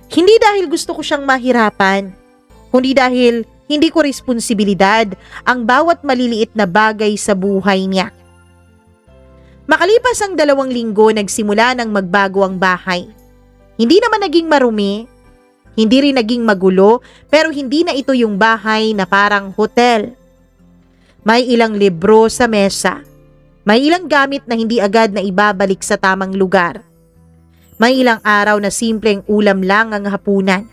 Hindi dahil gusto ko siyang mahirapan, kundi dahil hindi ko responsibilidad ang bawat maliliit na bagay sa buhay niya. Makalipas ang 2 linggo, nagsimula ng magbago ang bahay. Hindi naman naging marumi, hindi rin naging magulo, pero hindi na ito yung bahay na parang hotel. May ilang libro sa mesa. May ilang gamit na hindi agad na ibabalik sa tamang lugar. May ilang araw na simpleng ulam lang ang hapunan.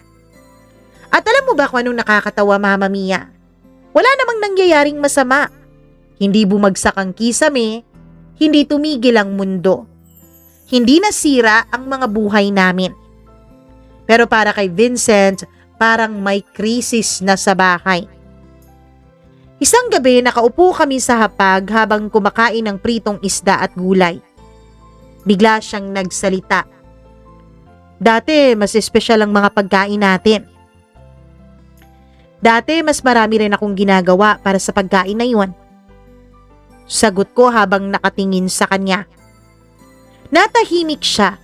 At alam mo ba kung anong nakakatawa, Mama Mia? Wala namang nangyayaring masama. Hindi bumagsak ang kisame, hindi tumigil ang mundo. Hindi nasira ang mga buhay namin. Pero para kay Vincent, parang may krisis na sa bahay. Isang gabi, nakaupo kami sa hapag habang kumakain ng pritong isda at gulay. Bigla siyang nagsalita. "Dati, mas espesyal ang mga pagkain natin." Dati mas marami rin akong ginagawa para sa pagkain na yun. Sagot ko habang nakatingin sa kanya. Natahimik siya.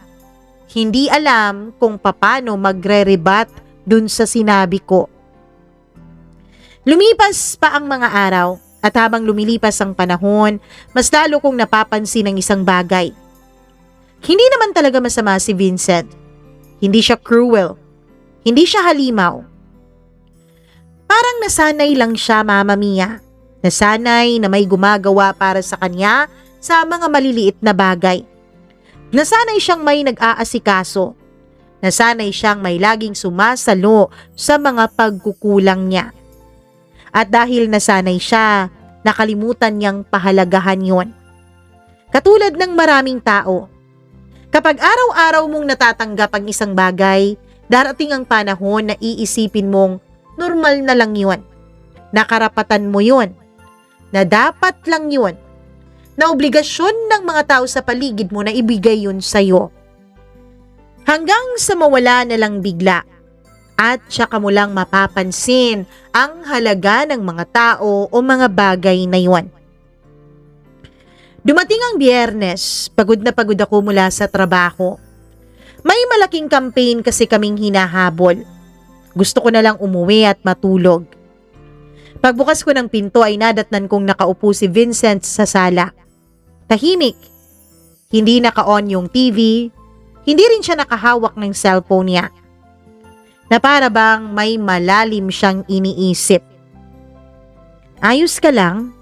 Hindi alam kung paano magre-rebat dun sa sinabi ko. Lumipas pa ang mga araw at habang lumilipas ang panahon, mas lalo kong napapansin ang isang bagay. Hindi naman talaga masama si Vincent. Hindi siya cruel. Hindi siya halimaw. Parang nasanay lang siya, Mama Mia. Nasanay na may gumagawa para sa kanya sa mga maliliit na bagay. Nasanay siyang may nag-aasikaso. Nasanay siyang may laging sumasalo sa mga pagkukulang niya. At dahil nasanay siya, nakalimutan niyang pahalagahan yon. Katulad ng maraming tao. Kapag araw-araw mong natatanggap ang isang bagay, darating ang panahon na iisipin mong normal na lang yun. Nakarapatan mo yun. Na dapat lang yun. Na obligasyon ng mga tao sa paligid mo na ibigay yun sa'yo. Hanggang sa mawala na lang bigla. At saka mo lang mapapansin ang halaga ng mga tao o mga bagay na yun. Dumating ang Biyernes, pagod na pagod ako mula sa trabaho. May malaking campaign kasi kaming hinahabol. Gusto ko na lang umuwi at matulog. Pagbukas ko ng pinto ay nadatnan kong nakaupo si Vincent sa sala. Tahimik. Hindi naka-on yung TV. Hindi rin siya nakahawak ng cellphone niya. Na para bang may malalim siyang iniisip. Ayos ka lang?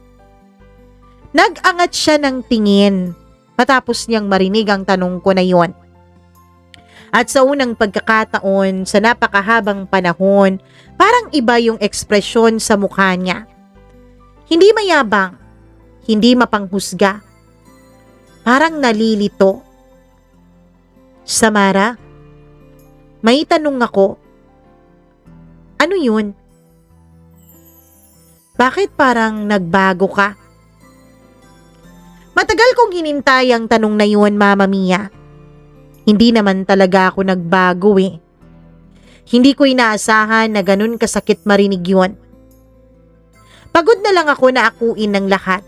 Nag-angat siya ng tingin matapos niyang marinig ang tanong ko na yon. At sa unang pagkakataon sa napakahabang panahon, parang iba yung ekspresyon sa mukha niya. Hindi mayabang, hindi mapanghusga. Parang nalilito. Samara, may tanong ako. Ano yun? Bakit parang nagbago ka? Matagal kong hinintay ang tanong na yun, Mama Mia. Hindi naman talaga ako nagbago eh. Hindi ko inaasahan na ganun kasakit marinig yun. Pagod na lang ako na akuin ng lahat.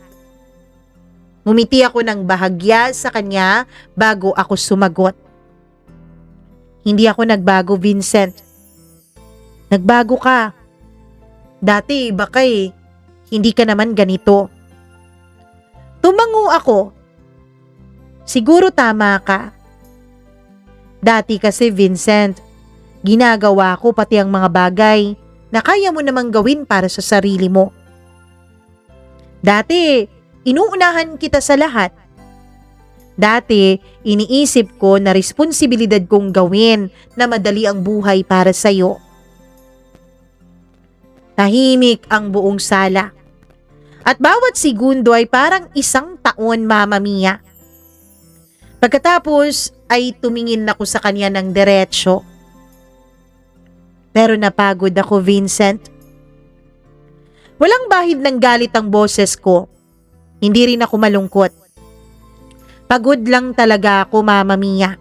Ngumiti ako ng bahagya sa kanya bago ako sumagot. Hindi ako nagbago, Vincent. Nagbago ka. Dati baka eh, hindi ka naman ganito. Tumango ako. Siguro tama ka. Dati kasi, Vincent, ginagawa ko pati ang mga bagay na kaya mo namang gawin para sa sarili mo. Dati, inuunahan kita sa lahat. Dati, iniisip ko na responsibilidad kong gawin na madali ang buhay para sa'yo. Tahimik ang buong sala. At bawat segundo ay parang isang taon, Mama Mia. Pagkatapos ay tumingin ako sa kanya ng diretsyo. Pero napagod ako, Vincent. Walang bahid ng galit ang boses ko. Hindi rin ako malungkot. Pagod lang talaga ako, Mama Mia.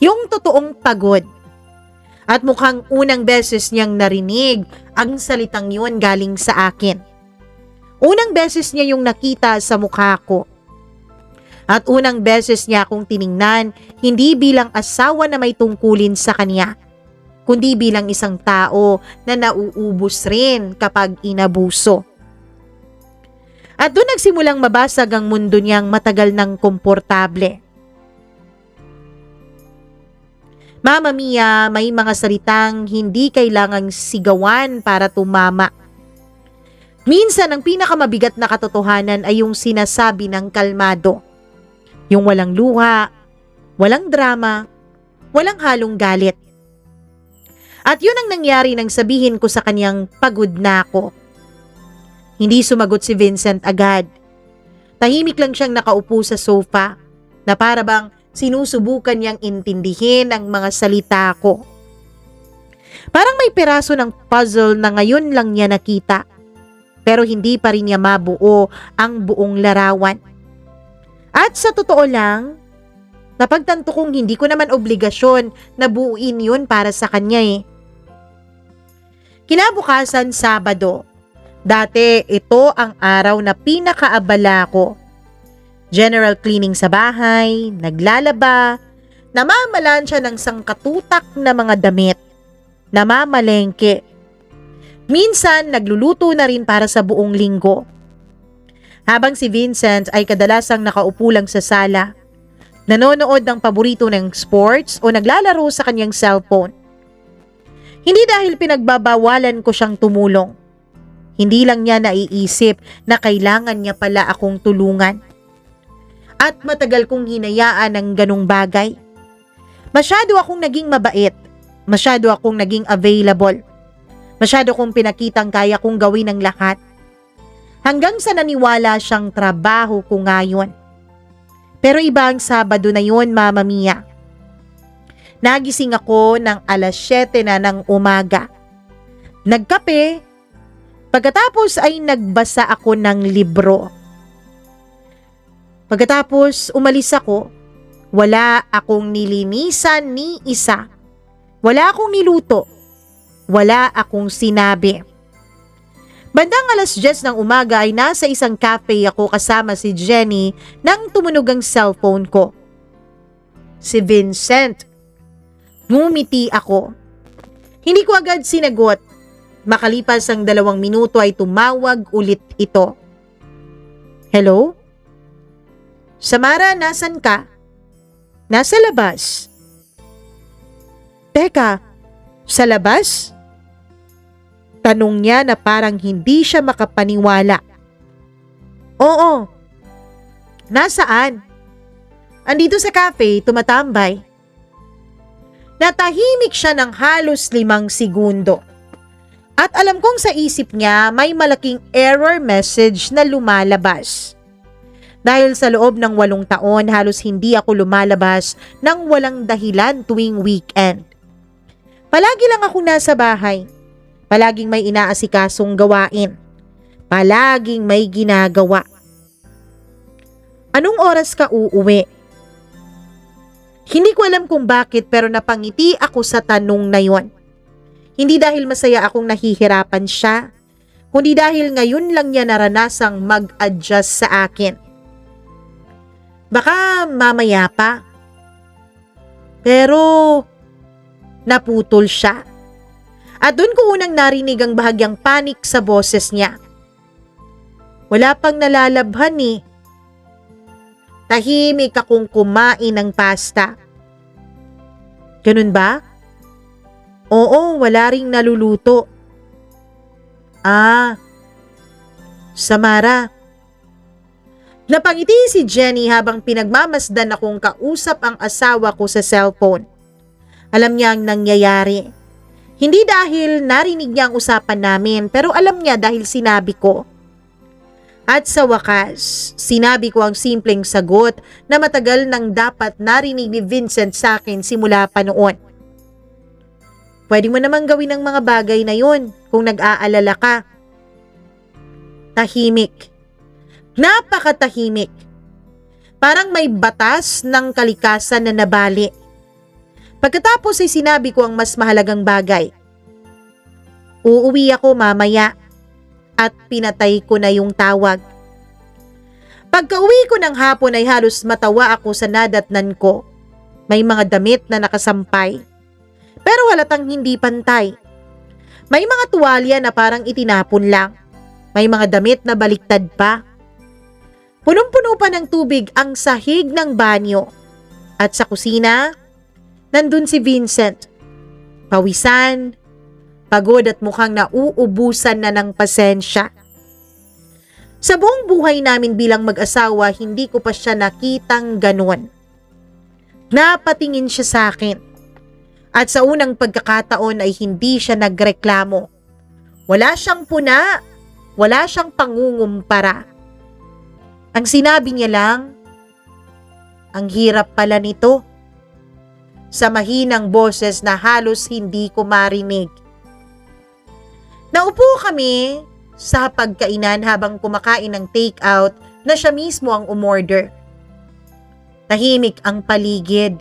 Yung totoong pagod. At mukhang unang beses niyang narinig ang salitang yun galing sa akin. Unang beses niya yung nakita sa mukha ko. At unang beses niya akong tiningnan hindi bilang asawa na may tungkulin sa kanya, kundi bilang isang tao na nauubos rin kapag inabuso. At doon nagsimulang mabasag ang mundo niyang matagal ng komportable. Mama Mia, may mga salitang hindi kailangang sigawan para tumama. Minsan ang pinakamabigat na katotohanan ay yung sinasabi ng kalmado. Yung walang luha, walang drama, walang halong galit. At yun ang nangyari nang sabihin ko sa kanyang pagod na ako. Hindi sumagot si Vincent agad. Tahimik lang siyang nakaupo sa sofa na para bang sinusubukan niyang intindihin ang mga salita ko. Parang may piraso ng puzzle na ngayon lang niya nakita. Pero hindi pa rin niya mabuo ang buong larawan. At sa totoo lang, napagtanto kong hindi ko naman obligasyon na buuin yun para sa kanya eh. Kinabukasan Sabado. Dati ito ang araw na pinakaabala ko. General cleaning sa bahay, naglalaba, namamalansya ng sangkatutak na mga damit, namamalengke. Minsan nagluluto na rin para sa buong linggo. Habang si Vincent ay kadalasang nakaupo lang sa sala, nanonood ng paborito ng sports o naglalaro sa kanyang cellphone. Hindi dahil pinagbabawalan ko siyang tumulong. Hindi lang niya naiisip na kailangan niya pala akong tulungan. At matagal kong hinayaan ng ganong bagay. Masyado akong naging mabait. Masyado akong naging available. Masyado kong pinakitang kaya kong gawin ang lahat. Hanggang sa naniwala siyang trabaho ko ngayon. Pero iba ang Sabado na yun, Mama Mia. Nagising ako ng 7:00 na ng umaga. Nagkape. Pagkatapos ay nagbasa ako ng libro. Pagkatapos umalis ako, wala akong nilinisan ni isa. Wala akong niluto. Wala akong sinabi. Bandang 10:00 ng umaga ay nasa isang cafe ako kasama si Jenny nang tumunog ang cellphone ko. Si Vincent. Ngumiti ako. Hindi ko agad sinagot. Makalipas ang 2 minuto ay tumawag ulit ito. Hello? Samara, nasan ka? Nasa labas. Teka, sa labas? Tanong niya na parang hindi siya makapaniwala. Oo. Nasaan? Andito sa cafe, tumatambay. Natahimik siya ng halos 5 segundo. At alam kong sa isip niya may malaking error message na lumalabas. Dahil sa loob ng 8 taon, halos hindi ako lumalabas ng walang dahilan tuwing weekend. Palagi lang ako nasa bahay. Palaging may inaasikasong gawain. Palaging may ginagawa. Anong oras ka uuwi? Hindi ko alam kung bakit pero napangiti ako sa tanong na yon. Hindi dahil masaya akong nahihirapan siya, kundi dahil ngayon lang niya naranasang mag-adjust sa akin. Baka mamaya pa. Pero naputol siya. At doon ko unang narinig ang bahagyang panik sa boses niya. Wala pang nalalabhan eh. Tahimik akong kumain ng pasta. Ganun ba? Oo, wala ring naluluto. Samara. Napangiti si Jenny habang pinagmamasdan akong kausap ang asawa ko sa cellphone. Alam niya ang nangyayari. Hindi dahil narinig niya ang usapan namin, pero alam niya dahil sinabi ko. At sa wakas, sinabi ko ang simpleng sagot na matagal nang dapat narinig ni Vincent sa akin simula pa noon. Pwede mo namang gawin ang mga bagay na yun kung nag-aalala ka. Tahimik. Napakatahimik. Parang may batas ng kalikasan na nabali. Pagkatapos ay sinabi ko ang mas mahalagang bagay. Uuwi ako mamaya at pinatay ko na yung tawag. Pagka-uwi ko ng hapon ay halos matawa ako sa nadatnan ko. May mga damit na nakasampay. Pero halatang hindi pantay. May mga tuwalya na parang itinapon lang. May mga damit na baliktad pa. Punong-puno pa ng tubig ang sahig ng banyo. At sa kusina, nandun si Vincent. Pawisan, pagod at mukhang nauubusan na ng pasensya. Sa buong buhay namin bilang mag-asawa, hindi ko pa siya nakitang ganon. Napatingin siya sa akin. At sa unang pagkakataon ay hindi siya nagreklamo. Wala siyang puna, wala siyang pangungumpara. Ang sinabi niya lang, ang hirap pala nito. Sa mahinang boses na halos hindi ko marinig. Naupo kami sa pagkainan habang kumakain ng take-out na siya mismo ang umorder. Tahimik ang paligid.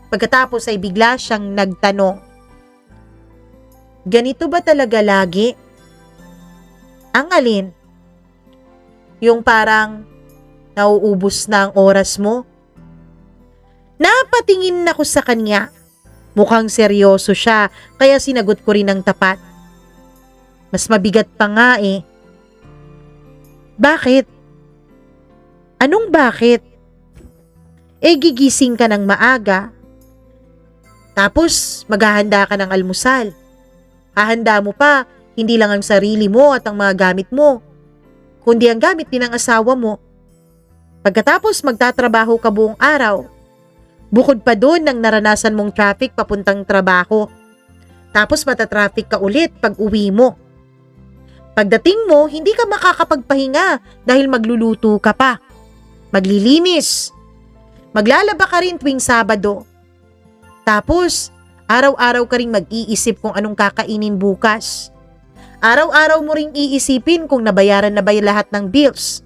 Pagkatapos ay bigla siyang nagtanong. Ganito ba talaga lagi? Ang alin? Yung parang nauubos na ang oras mo? Napatingin ako sa kanya. Mukhang seryoso siya, kaya sinagot ko rin ng tapat. Mas mabigat pa nga eh. Bakit? Anong bakit? Gigising ka ng maaga. Tapos maghahanda ka ng almusal. Hahanda mo pa, hindi lang ang sarili mo at ang mga gamit mo, kundi ang gamit din ng asawa mo. Pagkatapos magtatrabaho ka buong araw. Bukod pa doon ng naranasan mong traffic papuntang trabaho. Tapos matatraffic ka ulit pag uwi mo. Pagdating mo, hindi ka makakapagpahinga dahil magluluto ka pa. Maglilinis. Maglalaba ka rin tuwing Sabado. Tapos, araw-araw ka rin mag-iisip kung anong kakainin bukas. Araw-araw mo ring iisipin kung nabayaran na ba lahat ng bills.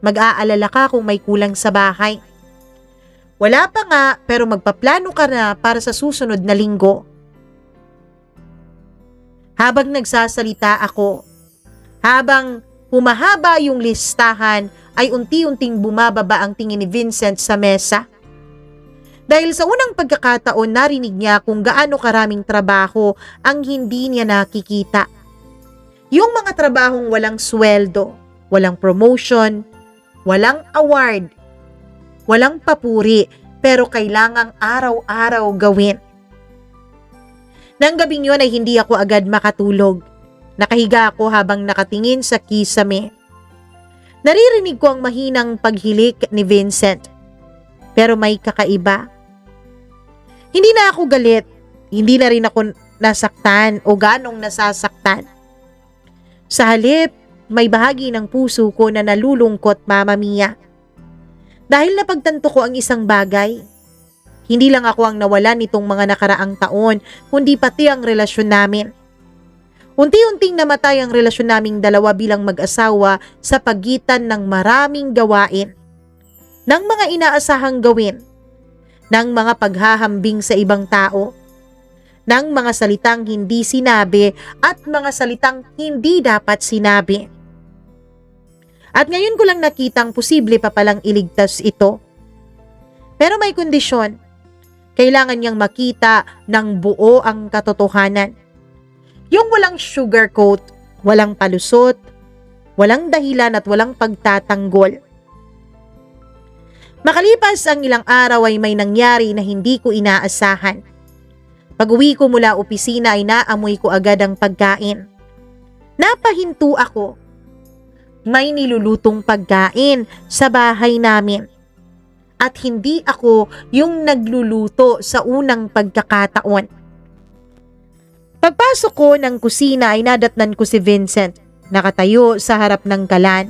Mag-aalala ka kung may kulang sa bahay. Wala pa nga, pero magpaplano ka na para sa susunod na linggo. Habang nagsasalita ako, habang humahaba yung listahan, ay unti-unting bumababa ang tingin ni Vincent sa mesa. Dahil sa unang pagkakataon, narinig niya kung gaano karaming trabaho ang hindi niya nakikita. Yung mga trabahong walang sweldo, walang promotion, walang award, walang papuri, pero kailangang araw-araw gawin. Nang gabing yun ay hindi ako agad makatulog. Nakahiga ako habang nakatingin sa kisame. Naririnig ko ang mahinang paghilik ni Vincent. Pero may kakaiba. Hindi na ako galit. Hindi na rin ako nasaktan o ganong nasasaktan. Sa halip, may bahagi ng puso ko na nalulungkot, Mama Mia. Dahil napagtanto ko ang isang bagay. Hindi lang ako ang nawalan nitong mga nakaraang taon, kundi pati ang relasyon namin. Unti-unting namatay ang relasyon naming dalawa bilang mag-asawa sa pagitan ng maraming gawain, ng mga inaasahang gawin, ng mga paghahambing sa ibang tao, ng mga salitang hindi sinabi at mga salitang hindi dapat sinabi. At ngayon ko lang nakitang posible pa palang iligtas ito. Pero may kondisyon. Kailangan niyang makita ng buo ang katotohanan. Yung walang sugarcoat, walang palusot, walang dahilan at walang pagtatanggol. Makalipas ang ilang araw ay may nangyari na hindi ko inaasahan. Pag-uwi ko mula opisina ay naamoy ko agad ang pagkain. Napahinto ako. May nilulutong pagkain sa bahay namin. At hindi ako yung nagluluto sa unang pagkakataon. Pagpasok ko ng kusina ay nadatnan ko si Vincent, nakatayo sa harap ng kalan.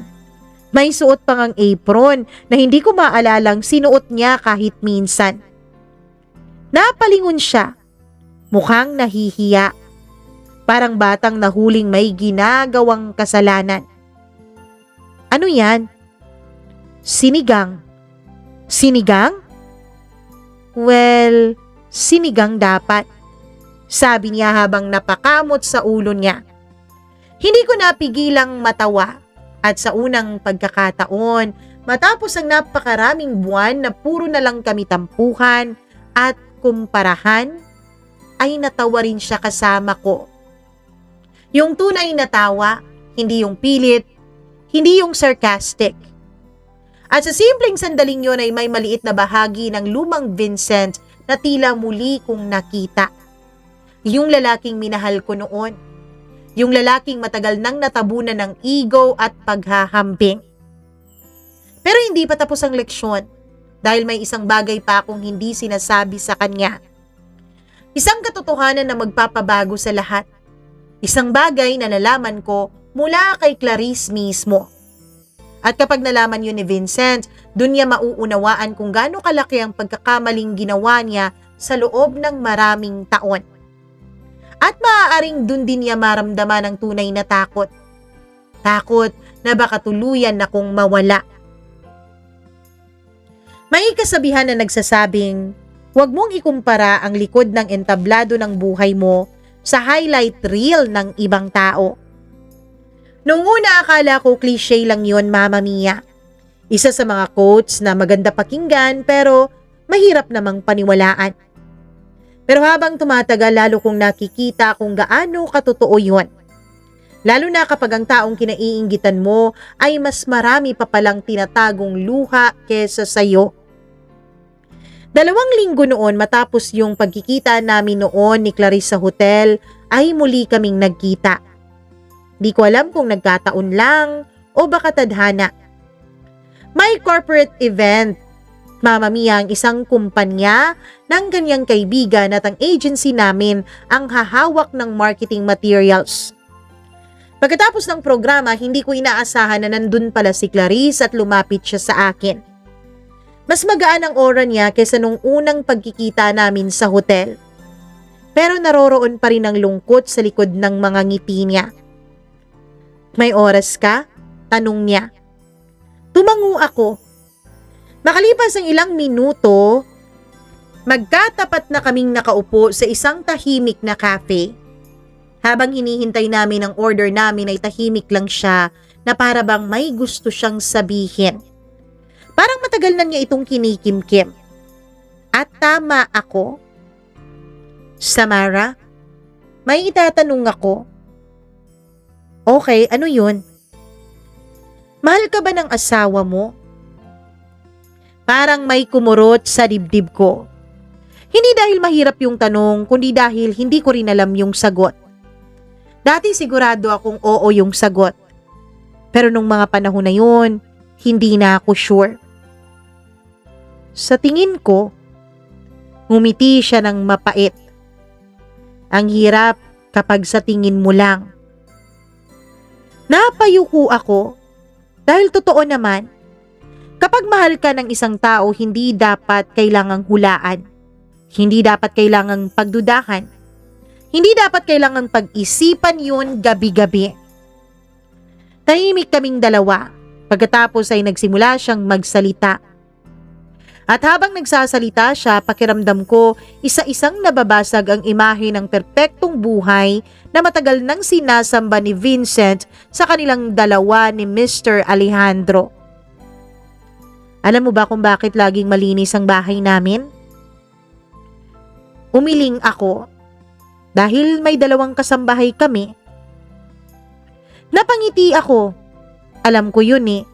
May suot pang ang apron na hindi ko maalalang sinuot niya kahit minsan. Napalingon siya, mukhang nahihiya. Parang batang nahuling may ginagawang kasalanan. Ano yan? Sinigang. Sinigang? Well, sinigang dapat. Sabi niya habang napakamot sa ulo niya. Hindi ko napigilang matawa at sa unang pagkakataon, matapos ang napakaraming buwan na puro na lang kami tampuhan at kumparahan, ay natawa rin siya kasama ko. Yung tunay na tawa, hindi yung pilit, hindi yung sarcastic. At sa simpleng sandaling yun ay may maliit na bahagi ng lumang Vincent na tila muli kong nakita. Yung lalaking minahal ko noon. Yung lalaking matagal nang natabunan ng ego at paghahambing. Pero hindi pa tapos ang leksyon dahil may isang bagay pa akong hindi sinasabi sa kanya. Isang katotohanan na magpapabago sa lahat. Isang bagay na nalaman ko mula kay Clarice mismo. At kapag nalaman yun ni Vincent, dun niya mauunawaan kung gaano kalaki ang pagkakamaling ginawa niya sa loob ng maraming taon. At maaaring dun din niya maramdaman ang tunay na takot. Takot na baka tuluyan na kong mawala. May kasabihan na nagsasabing, huwag mong ikumpara ang likod ng entablado ng buhay mo sa highlight reel ng ibang tao. Noong una akala ko cliche lang yun, Mama Mia. Isa sa mga quotes na maganda pakinggan pero mahirap namang paniwalaan. Pero habang tumatagal lalo kong nakikita kung gaano katotoo yun. Lalo na kapag ang taong kinaiinggitan mo ay mas marami pa palang tinatagong luha kesa sayo. 2 linggo noon matapos yung pagkikita namin noon ni Clarice sa hotel ay muli kaming nagkita. Di ko alam kung nagkataon lang o baka tadhana. May corporate event, Mama Mia, ang isang kumpanya ng kanyang kaibigan at ang agency namin ang hahawak ng marketing materials. Pagkatapos ng programa, hindi ko inaasahan na nandun pala si Clarice at lumapit siya sa akin. Mas magaan ang aura niya kaysa nung unang pagkikita namin sa hotel. Pero naroroon pa rin ang lungkot sa likod ng mga ngiti niya. May oras ka? Tanong niya. Tumango ako. Makalipas ang ilang minuto, magkatapat na kaming nakaupo sa isang tahimik na cafe. Habang hinihintay namin ang order namin ay tahimik lang siya na para bang may gusto siyang sabihin. Parang matagal na niya itong kinikimkim. At tama ako. Samara, may itatanong ako. Okay, ano yun? Mahal ka ba ng asawa mo? Parang may kumurot sa dibdib ko. Hindi dahil mahirap yung tanong, kundi dahil hindi ko rin alam yung sagot. Dati sigurado akong oo yung sagot. Pero nung mga panahon na yun, hindi na ako sure. Sa tingin ko, ngumiti siya ng mapait. Ang hirap kapag sa tingin mo lang. Napayuko ako dahil totoo naman, kapag mahal ka ng isang tao, hindi dapat kailangang hulaan. Hindi dapat kailangang pagdudahan. Hindi dapat kailangang pag-isipan yun gabi-gabi. Tahimik kaming dalawa. Pagkatapos ay nagsimula siyang magsalita. At habang nagsasalita siya, pakiramdam ko isa-isang nababasag ang imahe ng perpektong buhay na matagal nang sinasamba ni Vincent sa kanilang dalawa ni Mr. Alejandro. Alam mo ba kung bakit laging malinis ang bahay namin? Umiling ako. Dahil may 2 kasambahay kami. Napangiti ako. Alam ko yun eh.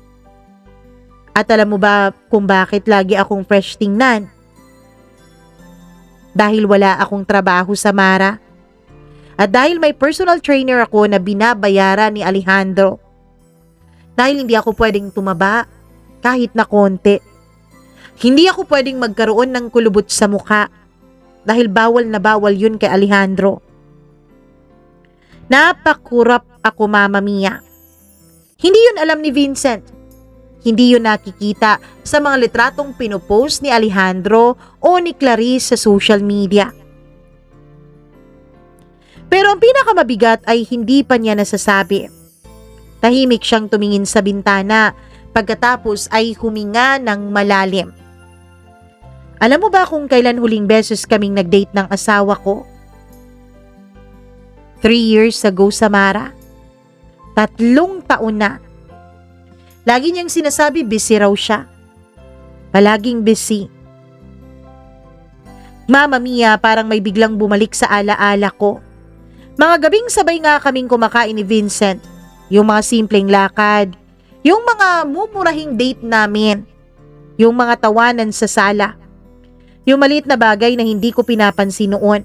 At alam mo ba kung bakit lagi akong fresh tingnan? Dahil wala akong trabaho sa Mara. At dahil may personal trainer ako na binabayaran ni Alejandro. Dahil hindi ako pwedeng tumaba kahit na konti. Hindi ako pwedeng magkaroon ng kulubot sa mukha. Dahil bawal na bawal yun kay Alejandro. Napakurap ako, Mama Mia. Hindi yun alam ni Vincent. Hindi yun nakikita sa mga litratong pinopost ni Alejandro o ni Clarice sa social media. Pero ang pinakamabigat ay hindi pa niya nasasabi. Tahimik siyang tumingin sa bintana pagkatapos ay huminga ng malalim. Alam mo ba kung kailan huling beses kaming nag-date ng asawa ko? 3 years ago sa Mara. 3 taon na. Lagi niyang sinasabi busy raw siya. Palaging busy. Mama Mia, parang may biglang bumalik sa alaala ko. Mga gabing sabay nga kaming kumakain ni Vincent. Yung mga simpleng lakad. Yung mga mumurahing date namin. Yung mga tawanan sa sala. Yung maliit na bagay na hindi ko pinapansin noon.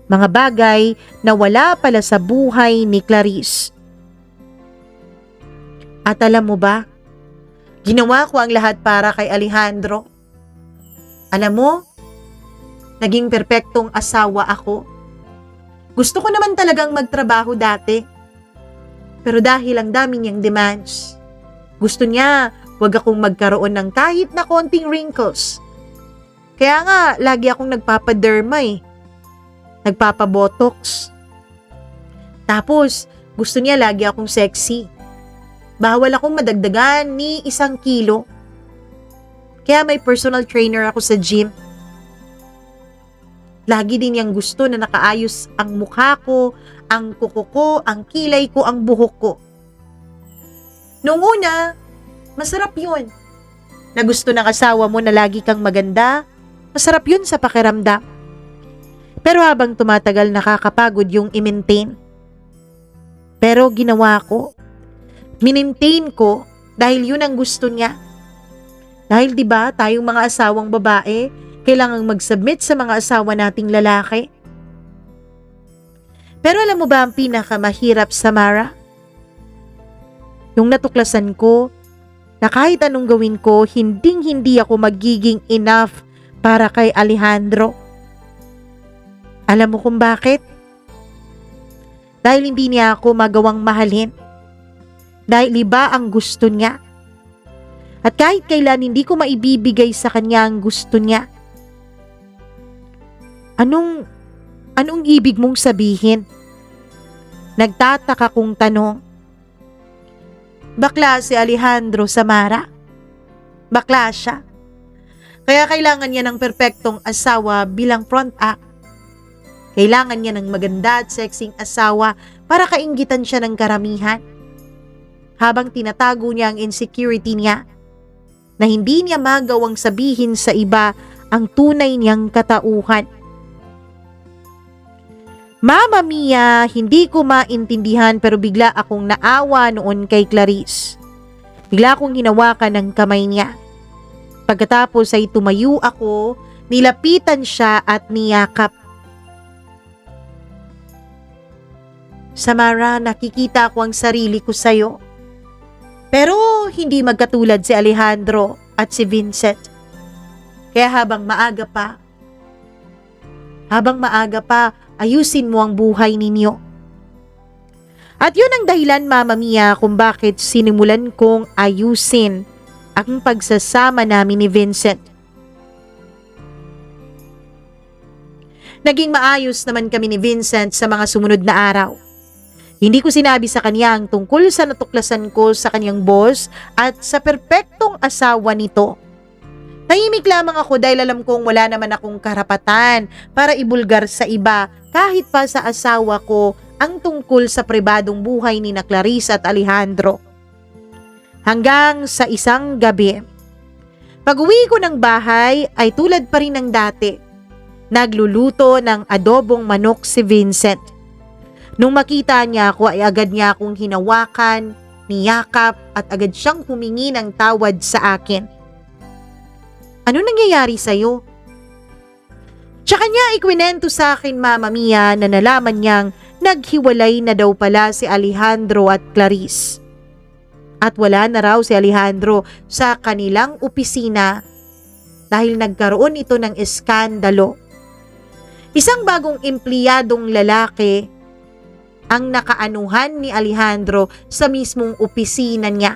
Mga bagay na wala pala sa buhay ni Clarice. At alam mo ba, ginawa ko ang lahat para kay Alejandro. Alam mo, naging perpektong asawa ako. Gusto ko naman talagang magtrabaho dati. Pero dahil ang dami niyang demands, gusto niya wag akong magkaroon ng kahit na konting wrinkles. Kaya nga, lagi akong nagpapaderma eh. Nagpapabotox. Tapos, gusto niya lagi akong sexy. Bawal akong madagdagan ni 1 kilo. Kaya may personal trainer ako sa gym. Lagi din niyang gusto na nakaayos ang mukha ko, ang kuko ko, ang kilay ko, ang buhok ko. Noong una, masarap yun. Na gusto ng asawa mo na lagi kang maganda, masarap yun sa pakiramdam. Pero habang tumatagal, nakakapagod yung i-maintain. Pero ginawa ko. Minintain ko dahil yun ang gusto niya. Dahil 'di ba, tayong mga asawang babae, kailangang mag-submit sa mga asawa nating lalaki. Pero alam mo ba ang pinakamahirap, Samara? Yung natuklasan ko na kahit anong gawin ko, hindi ako magiging enough para kay Alejandro. Alam mo kung bakit? Dahil hindi niya ako magawang mahalin. Dahil iba ang gusto niya. At kahit kailan hindi ko maibibigay sa kanya ang gusto niya. Anong ibig mong sabihin? Nagtataka kong tanong. Bakla si Alejandro, Samara. Bakla siya. Kaya kailangan niya ng perpektong asawa bilang front act. Kailangan niya ng maganda at sexing asawa para kainggitan siya ng karamihan. Habang tinatago niya ang insecurity niya, na hindi niya magawang sabihin sa iba ang tunay niyang katauhan. Mama Mia, hindi ko maintindihan pero bigla akong naawa noon kay Clarice. Bigla akong hinawakan ng kamay niya. Pagkatapos ay tumayo ako, nilapitan siya at niyakap. Samara, nakikita ko ang sarili ko sa'yo. Pero hindi magkatulad si Alejandro at si Vincent. Kaya habang maaga pa, ayusin mo ang buhay ninyo. At yun ang dahilan, Mama Mia, kung bakit sinimulan kong ayusin ang pagsasama namin ni Vincent. Naging maayos naman kami ni Vincent sa mga sumunod na araw. Hindi ko sinabi sa kanya ang tungkol sa natuklasan ko sa kanyang boss at sa perpektong asawa nito. Tahimik lamang ako dahil alam kong wala naman akong karapatan para ibulgar sa iba kahit pa sa asawa ko ang tungkol sa pribadong buhay ni na Clarice at Alejandro. Hanggang sa isang gabi, pag-uwi ko ng bahay ay tulad pa rin ng dati. Nagluluto ng adobong manok si Vincent. Nung makita niya ako ay agad niya akong hinawakan, niyakap at agad siyang humingi ng tawad sa akin. Ano nangyayari sa'yo? Tsaka niya ikwinento sa akin, Mama Mia, na nalaman niyang naghiwalay na daw pala si Alejandro at Clarice. At wala na raw si Alejandro sa kanilang opisina dahil nagkaroon ito ng eskandalo. Isang bagong empleyadong lalaki ang nakaanuhan ni Alejandro sa mismong opisina niya.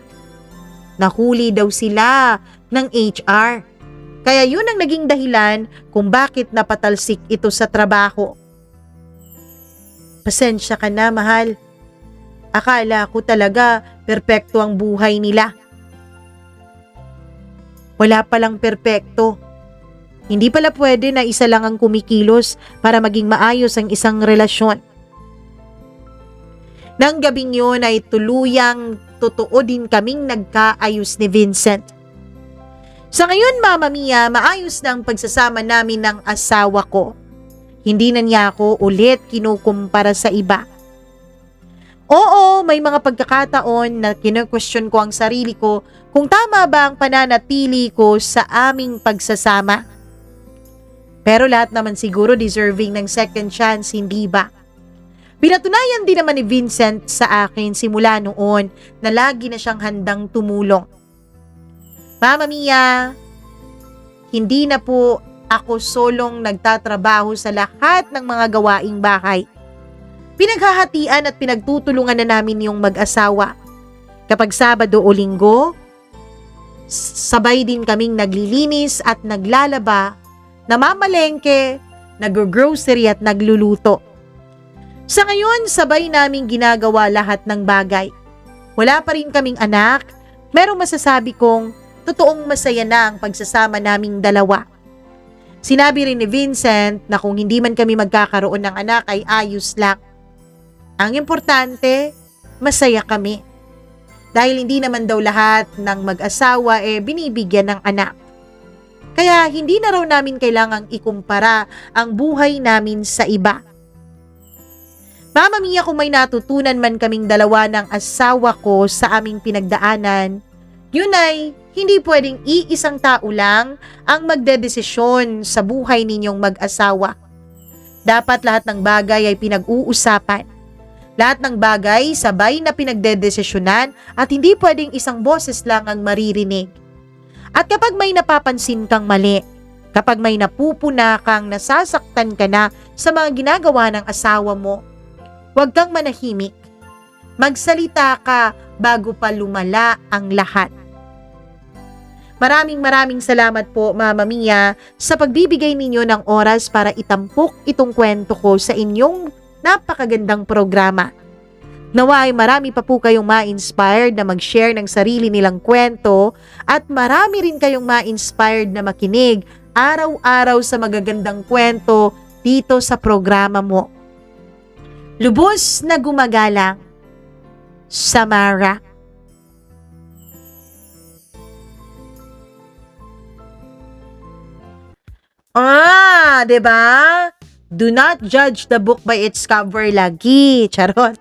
Nahuli daw sila ng HR. Kaya yun ang naging dahilan kung bakit napatalsik ito sa trabaho. Pasensya ka na, mahal. Akala ko talaga perpekto ang buhay nila. Wala palang perpekto. Hindi pala pwede na isa lang ang kumikilos para maging maayos ang isang relasyon. Nang gabing yun ay tuluyang totoo din kaming nagkaayos ni Vincent. Sa ngayon, Mama Mia, maayos na ang pagsasama namin ng asawa ko. Hindi na niya ako ulit kinukumpara sa iba. Oo, may mga pagkakataon na kinu-question ko ang sarili ko kung tama ba ang pananatili ko sa aming pagsasama. Pero lahat naman siguro deserving ng second chance, hindi ba? Pinatunayan din naman ni Vincent sa akin simula noon na lagi na siyang handang tumulong. Mama Mia, hindi na po ako solong nagtatrabaho sa lahat ng mga gawaing bahay. Pinaghahatian at pinagtutulungan na namin yung mag-asawa. Kapag Sabado o Linggo, sabay din kaming naglilinis at naglalaba, namamalengke, nag-grocery at nagluluto. Sa ngayon, sabay naming ginagawa lahat ng bagay. Wala pa rin kaming anak, merong masasabi kong totoong masaya na ang pagsasama naming dalawa. Sinabi rin ni Vincent na kung hindi man kami magkakaroon ng anak ay ayos lang. Ang importante, masaya kami. Dahil hindi naman daw lahat ng mag-asawa binibigyan ng anak. Kaya hindi na raw namin kailangang ikumpara ang buhay namin sa iba. Mama Mia, kung may natutunan man kaming dalawa ng asawa ko sa aming pinagdaanan, yun ay hindi pwedeng iisang tao lang ang magdedesisyon sa buhay ninyong mag-asawa. Dapat lahat ng bagay ay pinag-uusapan. Lahat ng bagay sabay na pinagdedesisyonan at hindi pwedeng isang boses lang ang maririnig. At kapag may napapansin kang mali, kapag may napupuna kang nasasaktan ka na sa mga ginagawa ng asawa mo, huwag kang manahimik. Magsalita ka bago pa lumala ang lahat. Maraming salamat po, Mama Mia, sa pagbibigay ninyo ng oras para itampok itong kwento ko sa inyong napakagandang programa. Naway marami pa po kayong ma-inspired na mag-share ng sarili nilang kwento at marami rin kayong ma-inspired na makinig araw-araw sa magagandang kwento dito sa programa mo. Lubos na gumagalang, Samara. Diba? Do not judge the book by its cover lagi. Charot.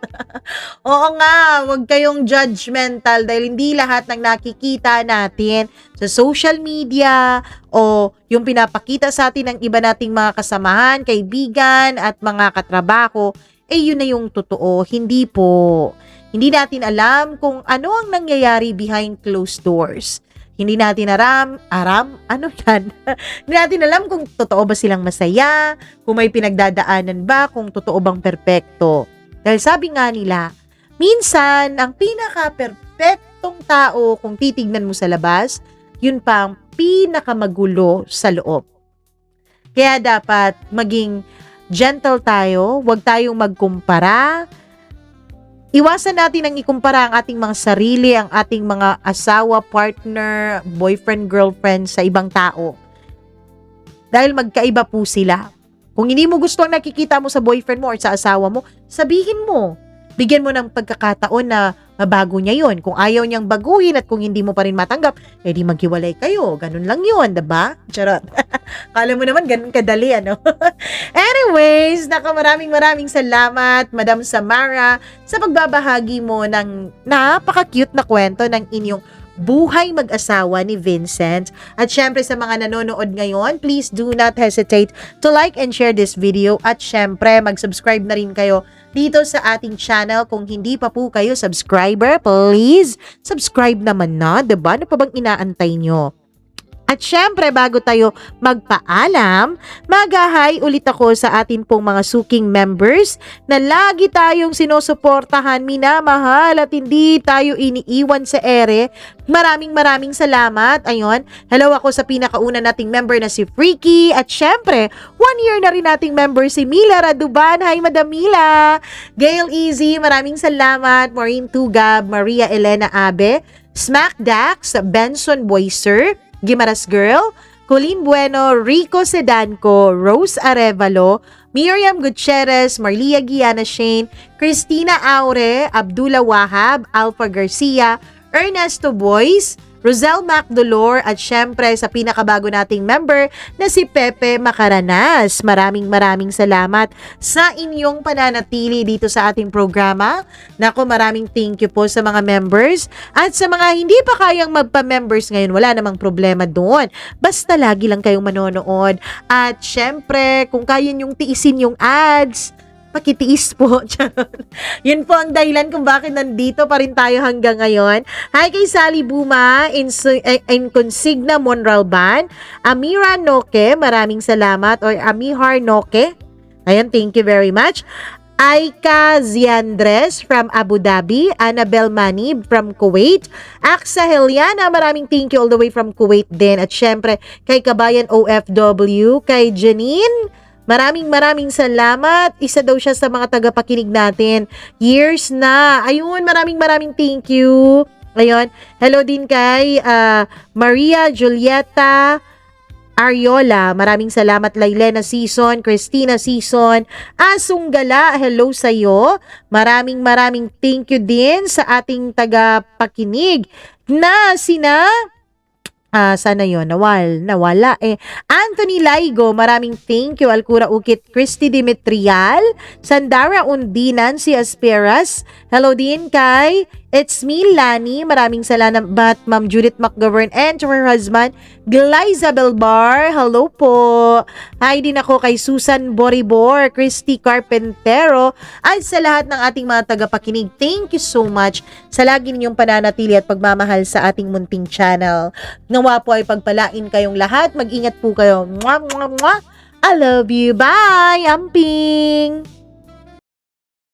Oo nga, huwag kayong judgmental dahil hindi lahat ng nakikita natin sa social media o yung pinapakita sa atin ng iba nating mga kasamahan, kaibigan at mga katrabaho, yun na yung totoo. Hindi po. Hindi natin alam kung ano ang nangyayari behind closed doors. Hindi natin Hindi natin alam kung totoo ba silang masaya, kung may pinagdadaanan ba, kung totoo bang perpekto. Dahil sabi nga nila, minsan, ang pinaka-perpektong tao kung titignan mo sa labas, yun pa ang pinakamagulo sa loob. Kaya dapat maging gentle tayo, huwag tayong magkumpara. Iwasan natin ang ikumpara ang ating mga sarili, ang ating mga asawa, partner, boyfriend, girlfriend sa ibang tao. Dahil magkaiba po sila. Kung hindi mo gusto ang nakikita mo sa boyfriend mo or sa asawa mo, sabihin mo. Bigyan mo ng pagkakataon na mabago niya yun. Kung ayaw niyang baguhin at kung hindi mo pa rin matanggap, di maghiwalay kayo. Ganun lang yun, diba? Charot. Kala mo naman ganun kadali, ano? Anyways, maraming salamat, Madam Samara, sa pagbabahagi mo ng napaka-cute na kwento ng inyong buhay mag-asawa ni Vincent. At syempre sa mga nanonood ngayon, please do not hesitate to like and share this video. At syempre, mag-subscribe na rin kayo dito sa ating channel. Kung hindi pa po kayo subscriber, please subscribe naman na, diba? Ano pa bang inaantay nyo? At syempre, bago tayo magpaalam, mag-hi ulit ako sa atin pong mga suking members na lagi tayong sinusuportahan, minamahal at hindi tayo iniiwan sa ere. Maraming salamat. Ayun, hello ako sa pinakauna nating member na si Freaky. At syempre, 1 year na rin nating member si Mila Raduban. Hi, Madam Mila. Gail Easy, maraming salamat. Maureen Tugab, Maria Elena Abe, Smack Dax, Benson Boyser, Gimaras Girl, Colleen Bueno, Rico Sedanco, Rose Arevalo, Miriam Gutierrez, Marlia Guiana Shane, Christina Aure, Abdullah Wahab, Alpha Garcia, Ernesto Boyce, Rosel Macdolor at syempre sa pinakabago nating member na si Pepe Macaranas. Maraming salamat sa inyong pananatili dito sa ating programa. Naku, maraming thank you po sa mga members at sa mga hindi pa kayang magpa-members ngayon, wala namang problema doon. Basta lagi lang kayong manonood at syempre kung kaya nyong tiisin yung ads, pakitiis po. Yun po ang dahilan kung bakit nandito pa rin tayo hanggang ngayon. Hi kay Sally Buma, Inconsigna Monralban, Amira Noke, maraming salamat, or Amihar Noke. Ayan, thank you very much. Aika Ziandres from Abu Dhabi, Annabel Manib from Kuwait, Aksa Heliana, maraming thank you all the way from Kuwait din. At syempre, kay Kabayan OFW, kay Janine, maraming salamat. Isa daw siya sa mga tagapakinig natin. Years na. Ayun, maraming thank you. Ayun, hello din kay Maria Julieta Ariola, maraming salamat. Lailena Season, Christina Season, Asunggala, hello sa'yo. Maraming thank you din sa ating tagapakinig na sina sana yon nawala eh. Anthony Laigo, maraming thank you. Alcura Ukit, Christy Dimitrial, Sandara Undinan, si Asperas. Hello din kay It's Me, Lani. Maraming salamat, Ma'am Judith McGovern and to her husband, Glyza Belbar. Hello po. Hi din ako kay Susan Boribor, Christy Carpentero, at sa lahat ng ating mga tagapakinig. Thank you so much sa lagi ninyong pananatili at pagmamahal sa ating munting channel. Nawa po ay pagpalain kayong lahat. Mag-ingat po kayo. Mwah, mwah, mwah. I love you. Bye. Amping.